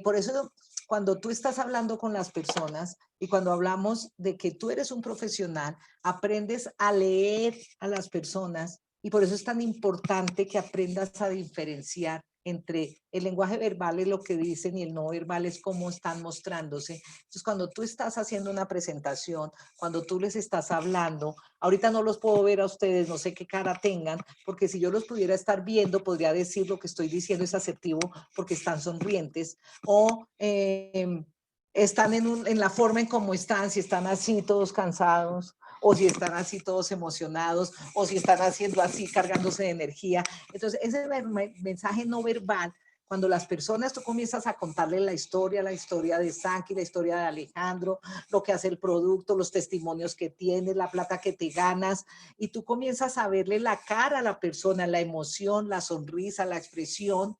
Por eso, cuando tú estás hablando con las personas y cuando hablamos de que tú eres un profesional, aprendes a leer a las personas y por eso es tan importante que aprendas a diferenciar entre el lenguaje verbal es lo que dicen y el no verbal es cómo están mostrándose. Entonces, cuando tú estás haciendo una presentación, cuando tú les estás hablando, ahorita no los puedo ver a ustedes, no sé qué cara tengan, porque si yo los pudiera estar viendo, podría decir lo que estoy diciendo es asertivo porque están sonrientes o están en la forma en cómo están, si están así todos cansados o si están así todos emocionados o si están haciendo así cargándose de energía. Entonces, ese mensaje no verbal, cuando las personas, tú comienzas a contarle la historia de Sanki, la historia de Alejandro, lo que hace el producto, los testimonios que tienes, la plata que te ganas, y tú comienzas a verle la cara a la persona, la emoción, la sonrisa, la expresión.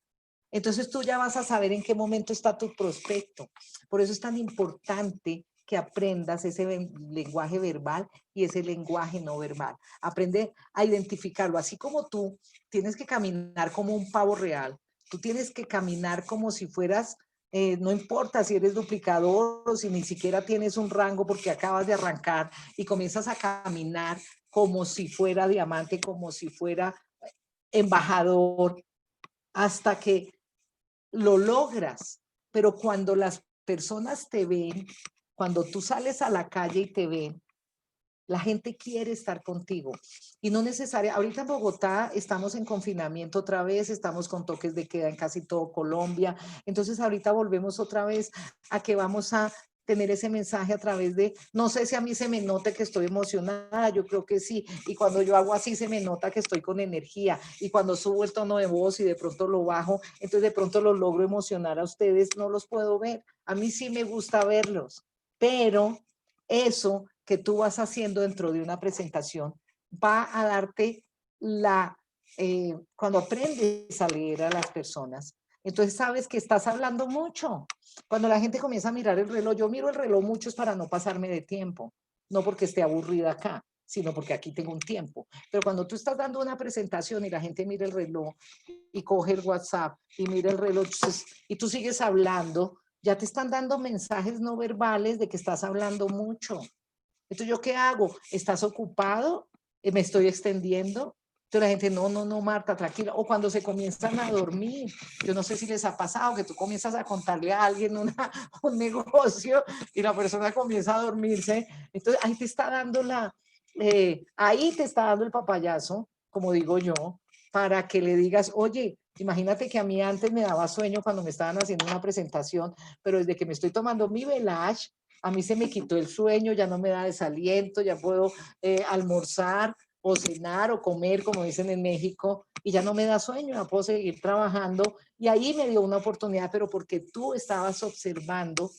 Entonces tú ya vas a saber en qué momento está tu prospecto. Por eso es tan importante que aprendas ese lenguaje verbal y ese lenguaje no verbal. Aprende a identificarlo, así como tú tienes que caminar como un pavo real, tú tienes que caminar como si fueras, no importa si eres duplicador o si ni siquiera tienes un rango porque acabas de arrancar y comienzas a caminar como si fuera diamante, como si fuera embajador, hasta que lo logras. Pero cuando las personas te ven, cuando tú sales a la calle y te ven, la gente quiere estar contigo y no necesaria. Ahorita en Bogotá estamos en confinamiento otra vez, estamos con toques de queda en casi todo Colombia. Entonces ahorita volvemos otra vez a que vamos a tener ese mensaje a través de, no sé si a mí se me nota que estoy emocionada, yo creo que sí, y cuando yo hago así se me nota que estoy con energía, y cuando subo el tono de voz y de pronto lo bajo, entonces de pronto los logro emocionar a ustedes, no los puedo ver, a mí sí me gusta verlos, pero eso que tú vas haciendo dentro de una presentación va a darte cuando aprendes a leer a las personas, Entonces sabes que estás hablando mucho. Cuando la gente comienza a mirar el reloj, yo miro el reloj mucho es para no pasarme de tiempo, no porque esté aburrida acá, sino porque aquí tengo un tiempo. Pero cuando tú estás dando una presentación y la gente mira el reloj y coge el WhatsApp y mira el reloj y tú sigues hablando, ya te están dando mensajes no verbales de que estás hablando mucho. Entonces, ¿yo qué hago? ¿Estás ocupado? ¿Me estoy extendiendo? Entonces la gente, no, no, no, Marta, tranquila. O cuando se comienzan a dormir, yo no sé si les ha pasado que tú comienzas a contarle a alguien un negocio y la persona comienza a dormirse. Entonces ahí te está dando ahí te está dando el papayazo, como digo yo, para que le digas, oye, imagínate que a mí antes me daba sueño cuando me estaban haciendo una presentación, pero desde que me estoy tomando mi Velage, a mí se me quitó el sueño, ya no me da desaliento, ya puedo almorzar o cenar o comer, como dicen en México, y ya no me da sueño, ya puedo seguir trabajando. Y ahí me dio una oportunidad, pero porque tú estabas observando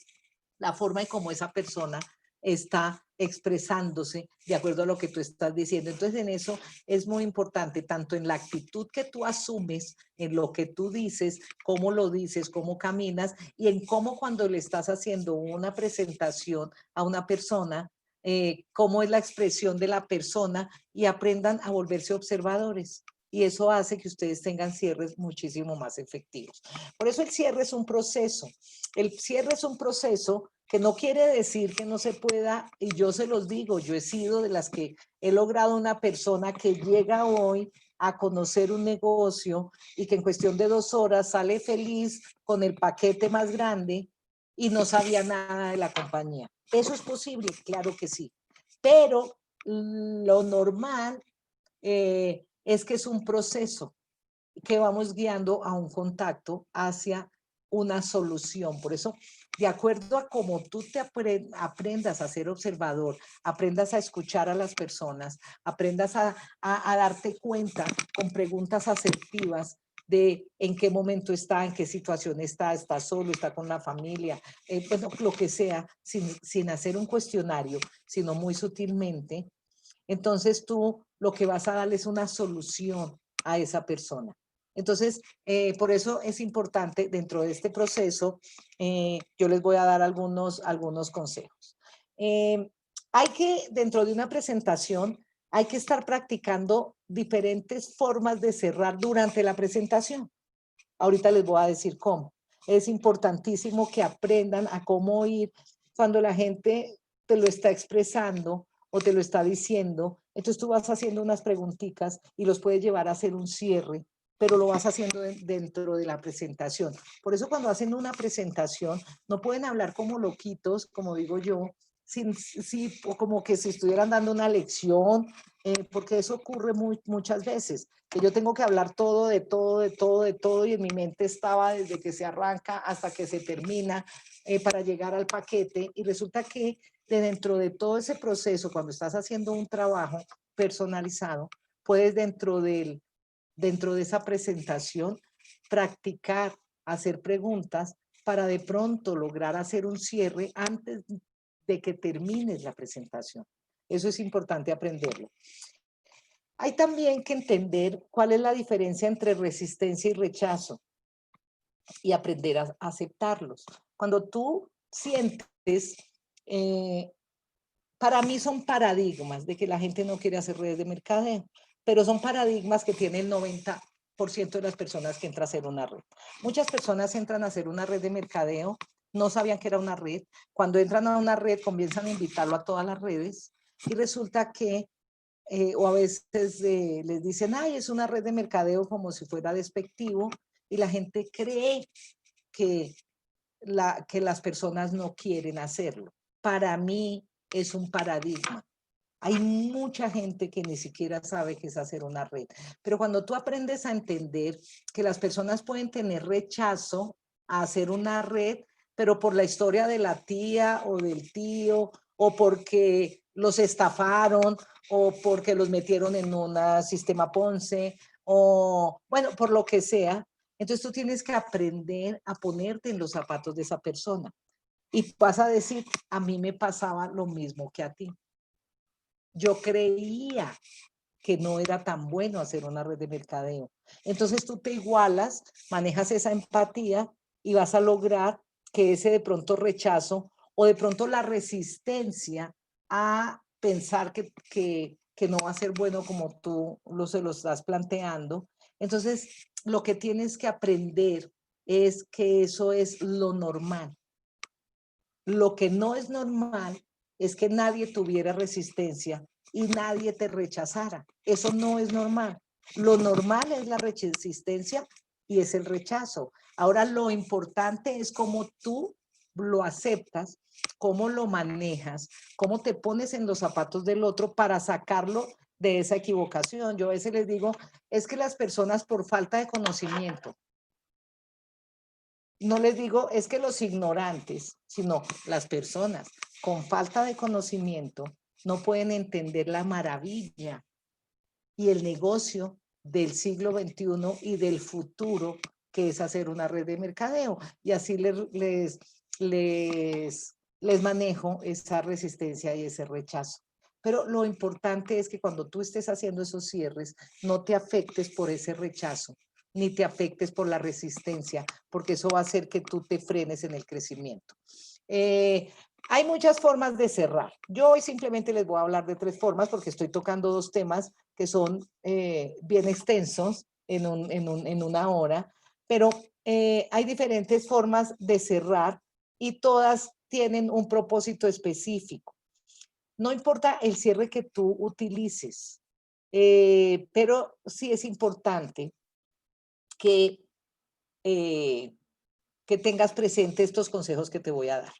la forma en cómo esa persona está expresándose de acuerdo a lo que tú estás diciendo. Entonces, en eso es muy importante, tanto en la actitud que tú asumes, en lo que tú dices, cómo lo dices, cómo caminas, y en cómo cuando le estás haciendo una presentación a una persona, cómo es la expresión de la persona y aprendan a volverse observadores. Y eso hace que ustedes tengan cierres muchísimo más efectivos. Por eso el cierre es un proceso. El cierre es un proceso que no quiere decir que no se pueda, y yo se los digo, yo he sido de las que he logrado una persona que llega hoy a conocer un negocio y que en cuestión de 2 horas sale feliz con el paquete más grande y no sabía nada de la compañía. ¿Eso es posible? Claro que sí. Pero lo normal es que es un proceso que vamos guiando a un contacto hacia una solución. Por eso, de acuerdo a cómo tú aprendas a ser observador, aprendas a escuchar a las personas, aprendas a darte cuenta con preguntas asertivas de en qué momento está, en qué situación está solo, está con la familia, bueno, lo que sea, sin hacer un cuestionario, sino muy sutilmente. Entonces tú lo que vas a darle es una solución a esa persona. Entonces, por eso es importante dentro de este proceso, yo les voy a dar algunos consejos. Hay que, dentro de una presentación, hay que estar practicando diferentes formas de cerrar durante la presentación. Ahorita les voy a decir cómo. Es importantísimo que aprendan a cómo oír cuando la gente te lo está expresando o te lo está diciendo. Entonces tú vas haciendo unas preguntitas y los puedes llevar a hacer un cierre, pero lo vas haciendo dentro de la presentación. Por eso cuando hacen una presentación no pueden hablar como loquitos, como digo yo, o como que si estuvieran dando una lección, porque eso ocurre muchas veces, que yo tengo que hablar todo, de todo, de todo, de todo, y en mi mente estaba desde que se arranca hasta que se termina para llegar al paquete, y resulta que dentro de todo ese proceso, cuando estás haciendo un trabajo personalizado, puedes dentro de esa presentación practicar, hacer preguntas para de pronto lograr hacer un cierre antes de que termines la presentación. Eso es importante aprenderlo. Hay también que entender cuál es la diferencia entre resistencia y rechazo y aprender a aceptarlos. Cuando tú sientes, eh, para mí son paradigmas de que la gente no quiere hacer redes de mercadeo, pero son paradigmas que tiene el 90% de las personas que entran a hacer una red. Muchas personas entran a hacer una red de mercadeo, no sabían que era una red. Cuando entran a una red, comienzan a invitarlo a todas las redes y resulta que o a veces les dicen, ay, es una red de mercadeo como si fuera despectivo y la gente cree que, que las personas no quieren hacerlo. Para mí es un paradigma. Hay mucha gente que ni siquiera sabe qué es hacer una red, pero cuando tú aprendes a entender que las personas pueden tener rechazo a hacer una red, pero por la historia de la tía o del tío, o porque los estafaron, o porque los metieron en un sistema Ponce, o bueno, por lo que sea, entonces tú tienes que aprender a ponerte en los zapatos de esa persona. Y vas a decir, a mí me pasaba lo mismo que a ti. Yo creía que no era tan bueno hacer una red de mercadeo. Entonces tú te igualas, manejas esa empatía y vas a lograr que ese de pronto rechazo o de pronto la resistencia a pensar que no va a ser bueno como tú se lo estás planteando. Entonces, lo que tienes que aprender es que eso es lo normal. Lo que no es normal es que nadie tuviera resistencia y nadie te rechazara. Eso no es normal. Lo normal es la resistencia y es el rechazo. Ahora lo importante es cómo tú lo aceptas, cómo lo manejas, cómo te pones en los zapatos del otro para sacarlo de esa equivocación. Yo a veces les digo, es que las personas por falta de conocimiento, no les digo es que los ignorantes, sino las personas con falta de conocimiento no pueden entender la maravilla y el negocio del siglo XXI y del futuro, que es hacer una red de mercadeo. Y así les manejo esa resistencia y ese rechazo. Pero lo importante es que cuando tú estés haciendo esos cierres, no te afectes por ese rechazo, ni te afectes por la resistencia, porque eso va a hacer que tú te frenes en el crecimiento. Hay muchas formas de cerrar. Yo hoy simplemente les voy a hablar de 3 formas porque estoy tocando 2 temas que son bien extensos en una hora, pero hay diferentes formas de cerrar y todas tienen un propósito específico. No importa el cierre que tú utilices, pero sí es importante que, eh, que tengas presente estos consejos que te voy a dar.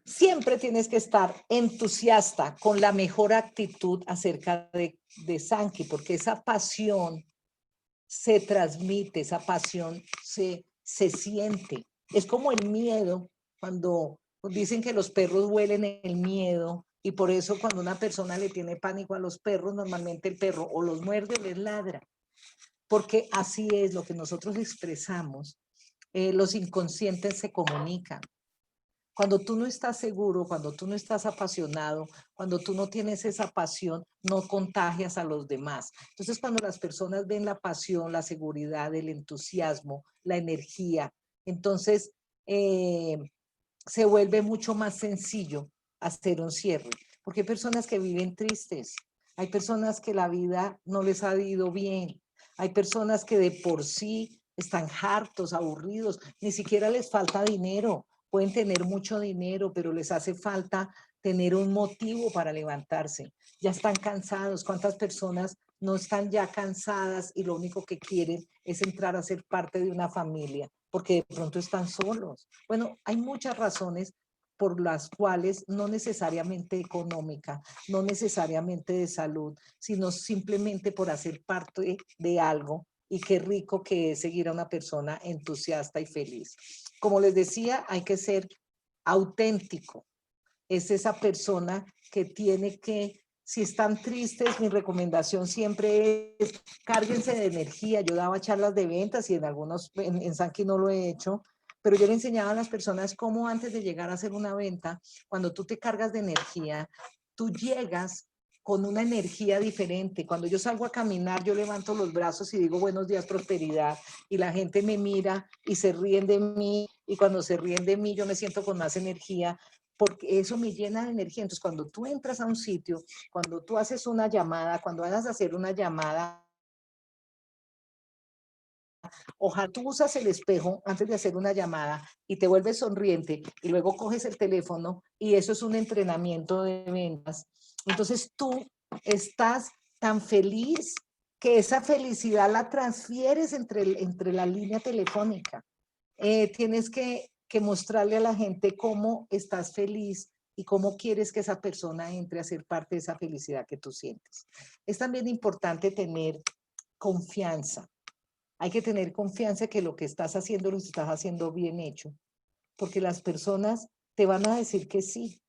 Siempre tienes que estar entusiasta con la mejor actitud acerca de Sankey, porque esa pasión se transmite, esa pasión se siente. Es como el miedo, cuando dicen que los perros huelen el miedo, y por eso cuando una persona le tiene pánico a los perros, normalmente el perro o los muerde o les ladra, porque así es lo que nosotros expresamos. Los inconscientes se comunican. Cuando tú no estás seguro, cuando tú no estás apasionado, cuando tú no tienes esa pasión, no contagias a los demás. Entonces, cuando las personas ven la pasión, la seguridad, el entusiasmo, la energía, entonces se vuelve mucho más sencillo hacer un cierre. Porque hay personas que viven tristes, hay personas que la vida no les ha ido bien, hay personas que de por sí están hartos, aburridos, ni siquiera les falta dinero, pueden tener mucho dinero, pero les hace falta tener un motivo para levantarse. Ya están cansados. ¿Cuántas personas no están ya cansadas y lo único que quieren es entrar a ser parte de una familia? Porque de pronto están solos. Bueno, hay muchas razones por las cuales no necesariamente económica, no necesariamente de salud, sino simplemente por hacer parte de algo. Y qué rico que es seguir a una persona entusiasta y feliz. Como les decía, hay que ser auténtico. Es esa persona que tiene que, si están tristes, mi recomendación siempre es cárguense de energía. Yo daba charlas de ventas y en algunos, en Sankey no lo he hecho, pero yo le enseñaba a las personas cómo antes de llegar a hacer una venta, cuando tú te cargas de energía, tú llegas con una energía diferente. Cuando yo salgo a caminar, yo levanto los brazos y digo buenos días, prosperidad, y la gente me mira y se ríen de mí, y cuando se ríen de mí, yo me siento con más energía, porque eso me llena de energía. Entonces, cuando tú entras a un sitio, cuando tú haces una llamada, cuando vas a hacer una llamada, ojalá tú usas el espejo antes de hacer una llamada y te vuelves sonriente y luego coges el teléfono y eso es un entrenamiento de ventas. Entonces tú estás tan feliz que esa felicidad la transfieres entre la línea telefónica. Tienes que mostrarle a la gente cómo estás feliz y cómo quieres que esa persona entre a ser parte de esa felicidad que tú sientes. Es también importante tener confianza. Hay que tener confianza que lo que estás haciendo lo estás haciendo bien hecho, porque las personas te van a decir que sí.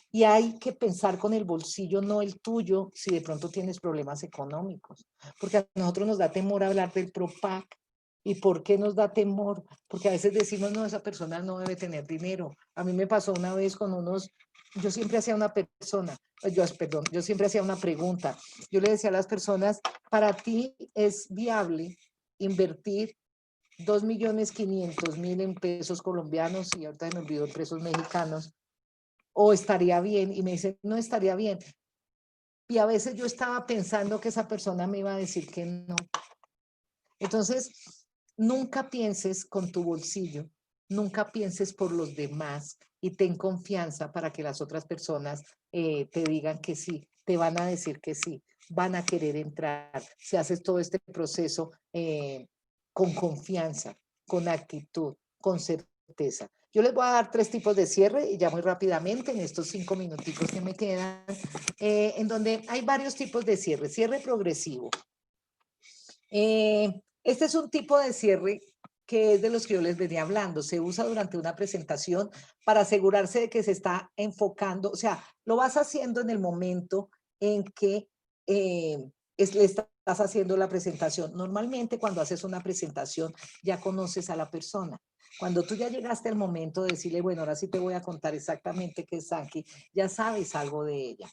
Y hay que pensar con el bolsillo, no el tuyo, si de pronto tienes problemas económicos, porque a nosotros nos da temor hablar del PROPAC, ¿Y por qué nos da temor? Porque a veces decimos, no, esa persona no debe tener dinero. A mí me pasó una vez con unos, yo siempre hacía una persona, perdón, yo siempre hacía una pregunta. Yo le decía a las personas, ¿para ti es viable invertir 2.500.000 en pesos colombianos y ahorita me olvidó en pesos mexicanos? ¿O estaría bien? Y me dice, no estaría bien. Y a veces yo estaba pensando que esa persona me iba a decir que no. Entonces, nunca pienses con tu bolsillo, nunca pienses por los demás y ten confianza para que las otras personas te digan que sí, te van a decir que sí, van a querer entrar. Si haces todo este proceso con confianza, con actitud, con certeza. Yo les voy a dar 3 tipos de cierre y ya muy rápidamente en estos 5 minuticos que me quedan, en donde hay varios tipos de cierre. Cierre progresivo. Este es un tipo de cierre que es de los que yo les venía hablando. Se usa durante una presentación para asegurarse de que se está enfocando, o sea, lo vas haciendo en el momento en que le estás haciendo la presentación. Normalmente cuando haces una presentación ya conoces a la persona. Cuando tú ya llegaste al momento de decirle, bueno, ahora sí te voy a contar exactamente qué es Sanki, ya sabes algo de ella.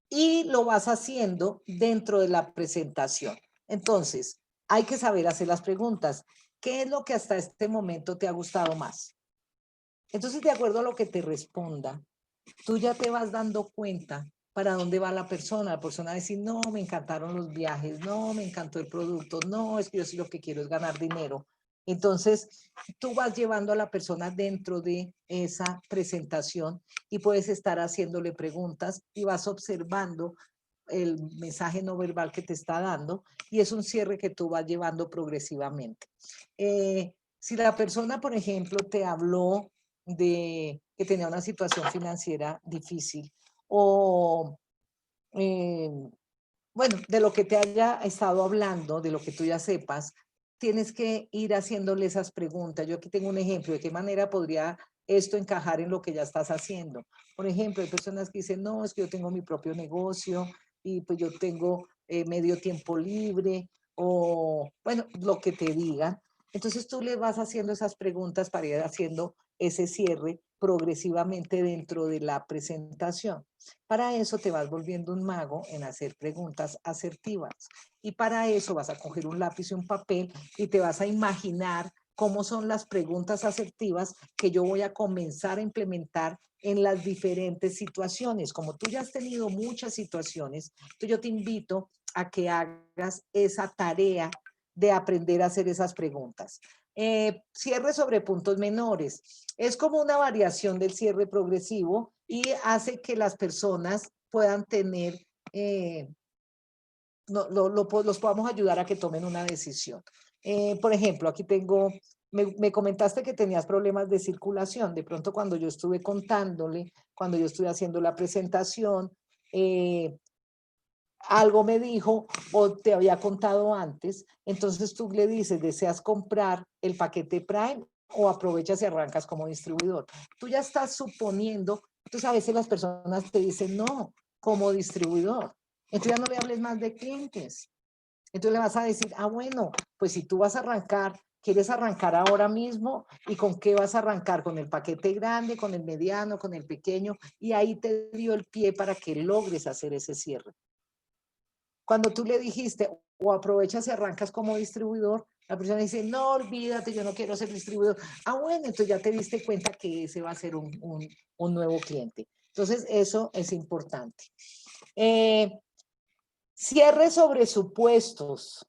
Y lo vas haciendo dentro de la presentación. Entonces, hay que saber hacer las preguntas. ¿Qué es lo que hasta este momento te ha gustado más? Entonces, de acuerdo a lo que te responda, tú ya te vas dando cuenta para dónde va la persona. La persona va a decir, no, me encantaron los viajes, no, me encantó el producto, no, es que yo sí lo que quiero es ganar dinero. Entonces, tú vas llevando a la persona dentro de esa presentación y puedes estar haciéndole preguntas y vas observando el mensaje no verbal que te está dando y es un cierre que tú vas llevando progresivamente. Si la persona, por ejemplo, te habló de que tenía una situación financiera difícil o, eh, bueno, de lo que te haya estado hablando, de lo que tú ya sepas, tienes que ir haciéndole esas preguntas. Yo aquí tengo un ejemplo de qué manera podría esto encajar en lo que ya estás haciendo. Por ejemplo, hay personas que dicen, no, es que yo tengo mi propio negocio y pues yo tengo medio tiempo libre o, bueno, lo que te digan. Entonces tú le vas haciendo esas preguntas para ir haciendo ese cierre progresivamente dentro de la presentación. Para eso te vas volviendo un mago en hacer preguntas asertivas. Y para eso vas a coger un lápiz y un papel y te vas a imaginar cómo son las preguntas asertivas que yo voy a comenzar a implementar en las diferentes situaciones. Como tú ya has tenido muchas situaciones, yo te invito a que hagas esa tarea de aprender a hacer esas preguntas. Cierre sobre puntos menores. Es como una variación del cierre progresivo y hace que las personas puedan tener, los podamos ayudar a que tomen una decisión. Por ejemplo, aquí tengo, me comentaste que tenías problemas de circulación. De pronto cuando yo estuve contándole, cuando yo estuve haciendo la presentación, algo me dijo o te había contado antes, entonces tú le dices, ¿deseas comprar el paquete Prime o aprovechas y arrancas como distribuidor? Tú ya estás suponiendo, entonces a veces las personas te dicen, no, como distribuidor. Entonces ya no le hables más de clientes. Entonces le vas a decir, ah, bueno, pues si tú vas a arrancar, ¿quieres arrancar ahora mismo? ¿Y con qué vas a arrancar? ¿Con el paquete grande, con el mediano, con el pequeño? Y ahí te dio el pie para que logres hacer ese cierre. Cuando tú le dijiste o aprovechas y arrancas como distribuidor, la persona dice, no, olvídate, yo no quiero ser distribuidor. Ah, bueno, entonces ya te diste cuenta que ese va a ser un nuevo cliente. Entonces, eso es importante. Eh, Cierre sobre supuestos.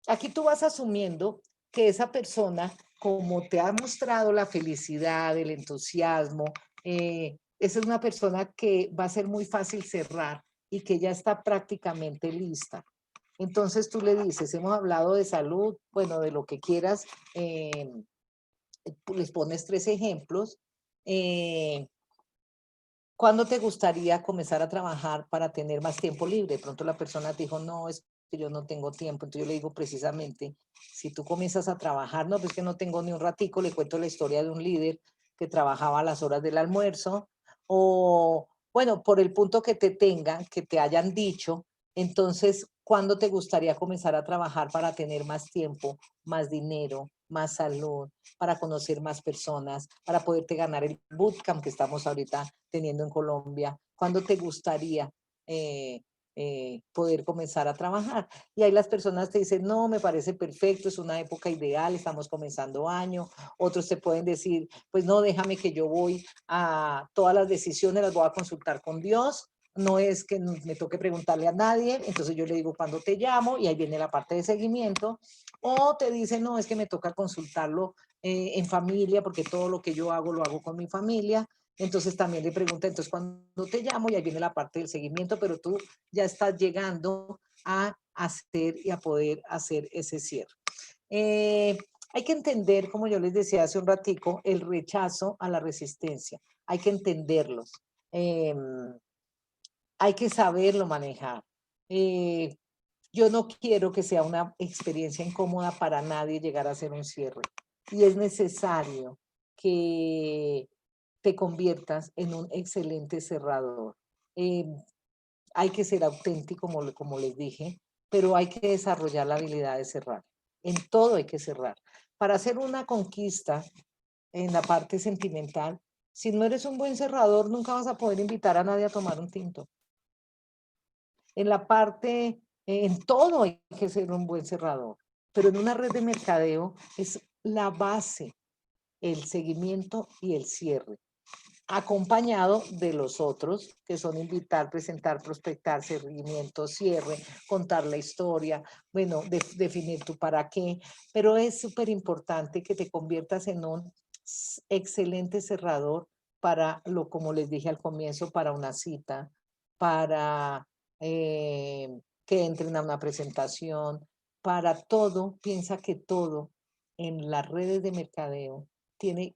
Aquí tú vas asumiendo que esa persona, como te ha mostrado la felicidad, el entusiasmo, esa es una persona que va a ser muy fácil cerrar y que ya está prácticamente lista. Entonces tú le dices, hemos hablado de salud, bueno, de lo que quieras, les pones 3 ejemplos. ¿Cuándo te gustaría comenzar a trabajar para tener más tiempo libre? De pronto la persona te dijo, no, es que yo no tengo tiempo. Entonces yo le digo precisamente, si tú comienzas a trabajar, no, pues que no tengo ni un ratico, le cuento la historia de un líder que trabajaba a las horas del almuerzo, o bueno, por el punto que te tengan, que te hayan dicho, entonces ¿Cuándo te gustaría comenzar a trabajar para tener más tiempo, más dinero, más salud, para conocer más personas, para poderte ganar el bootcamp que estamos ahorita teniendo en Colombia? ¿Cuándo te gustaría eh, poder comenzar a trabajar? Y ahí las personas te dicen, no, me parece perfecto, es una época ideal, estamos comenzando año. Otros te pueden decir, pues no, déjame que yo voy a todas las decisiones, las voy a consultar con Dios. No es que me toque preguntarle a nadie, entonces yo le digo cuando te llamo y ahí viene la parte de seguimiento. O te dicen, no, es que me toca consultarlo en familia, porque todo lo que yo hago lo hago con mi familia. Entonces también le pregunta, entonces cuando te llamo y ahí viene la parte del seguimiento, pero tú ya estás llegando a hacer y a poder hacer ese cierre. Eh, Hay que entender, como yo les decía hace un ratico, el rechazo a la resistencia. Hay que entenderlos. Eh, Hay que saberlo manejar. Eh, yo no quiero que sea una experiencia incómoda para nadie llegar a hacer un cierre. Y es necesario que te conviertas en un excelente cerrador. Eh, Hay que ser auténtico, como les dije, pero hay que desarrollar la habilidad de cerrar. En todo hay que cerrar. Para hacer una conquista en la parte sentimental, si no eres un buen cerrador, nunca vas a poder invitar a nadie a tomar un tinto. En la parte, en todo hay que ser un buen cerrador, pero en una red de mercadeo es la base, el seguimiento y el cierre, acompañado de los otros, que son invitar, presentar, prospectar, seguimiento, cierre, contar la historia, bueno, definir tu para qué, pero es súper importante que te conviertas en un excelente cerrador para lo, como les dije al comienzo, para una cita, para que entren a una presentación, para todo, piensa que todo en las redes de mercadeo tiene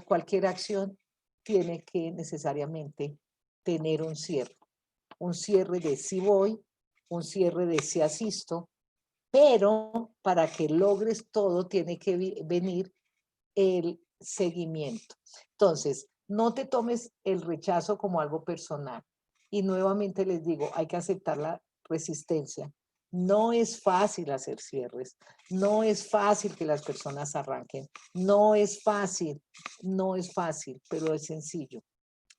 cualquier acción tiene que necesariamente tener un cierre de si voy, un cierre de si asisto, pero para que logres todo tiene que venir el seguimiento. Entonces, no te tomes el rechazo como algo personal. Y nuevamente les digo, hay que aceptar la resistencia. No es fácil hacer cierres, no es fácil que las personas arranquen, no es fácil, no es fácil, pero es sencillo.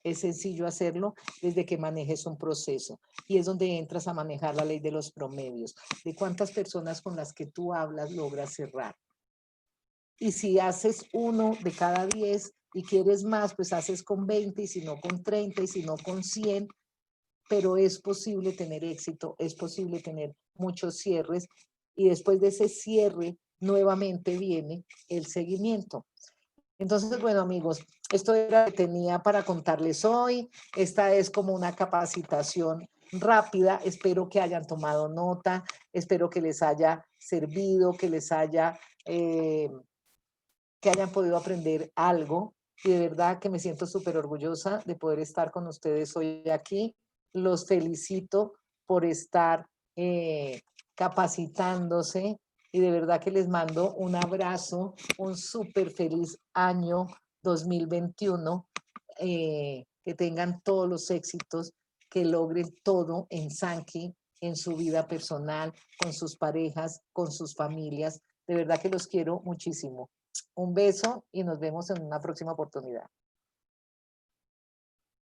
Es sencillo hacerlo desde que manejes un proceso y es donde entras a manejar la ley de los promedios, de cuántas personas con las que tú hablas logras cerrar. Y si haces uno de cada 10 y quieres más, pues haces con 20 y si no con 30 y si no con 100, pero es posible tener éxito, es posible tener muchos cierres y después de ese cierre nuevamente viene el seguimiento. Entonces, bueno, amigos, esto era lo que tenía para contarles hoy. Esta es como una capacitación rápida. Espero que hayan tomado nota, espero que les haya servido, que hayan podido aprender algo. Y de verdad que me siento súper orgullosa de poder estar con ustedes hoy aquí. Los felicito por estar capacitándose y de verdad que les mando un abrazo, un súper feliz año 2021, que tengan todos los éxitos, que logren todo en Sanki, en su vida personal, con sus parejas, con sus familias. De verdad que los quiero muchísimo. Un beso y nos vemos en una próxima oportunidad.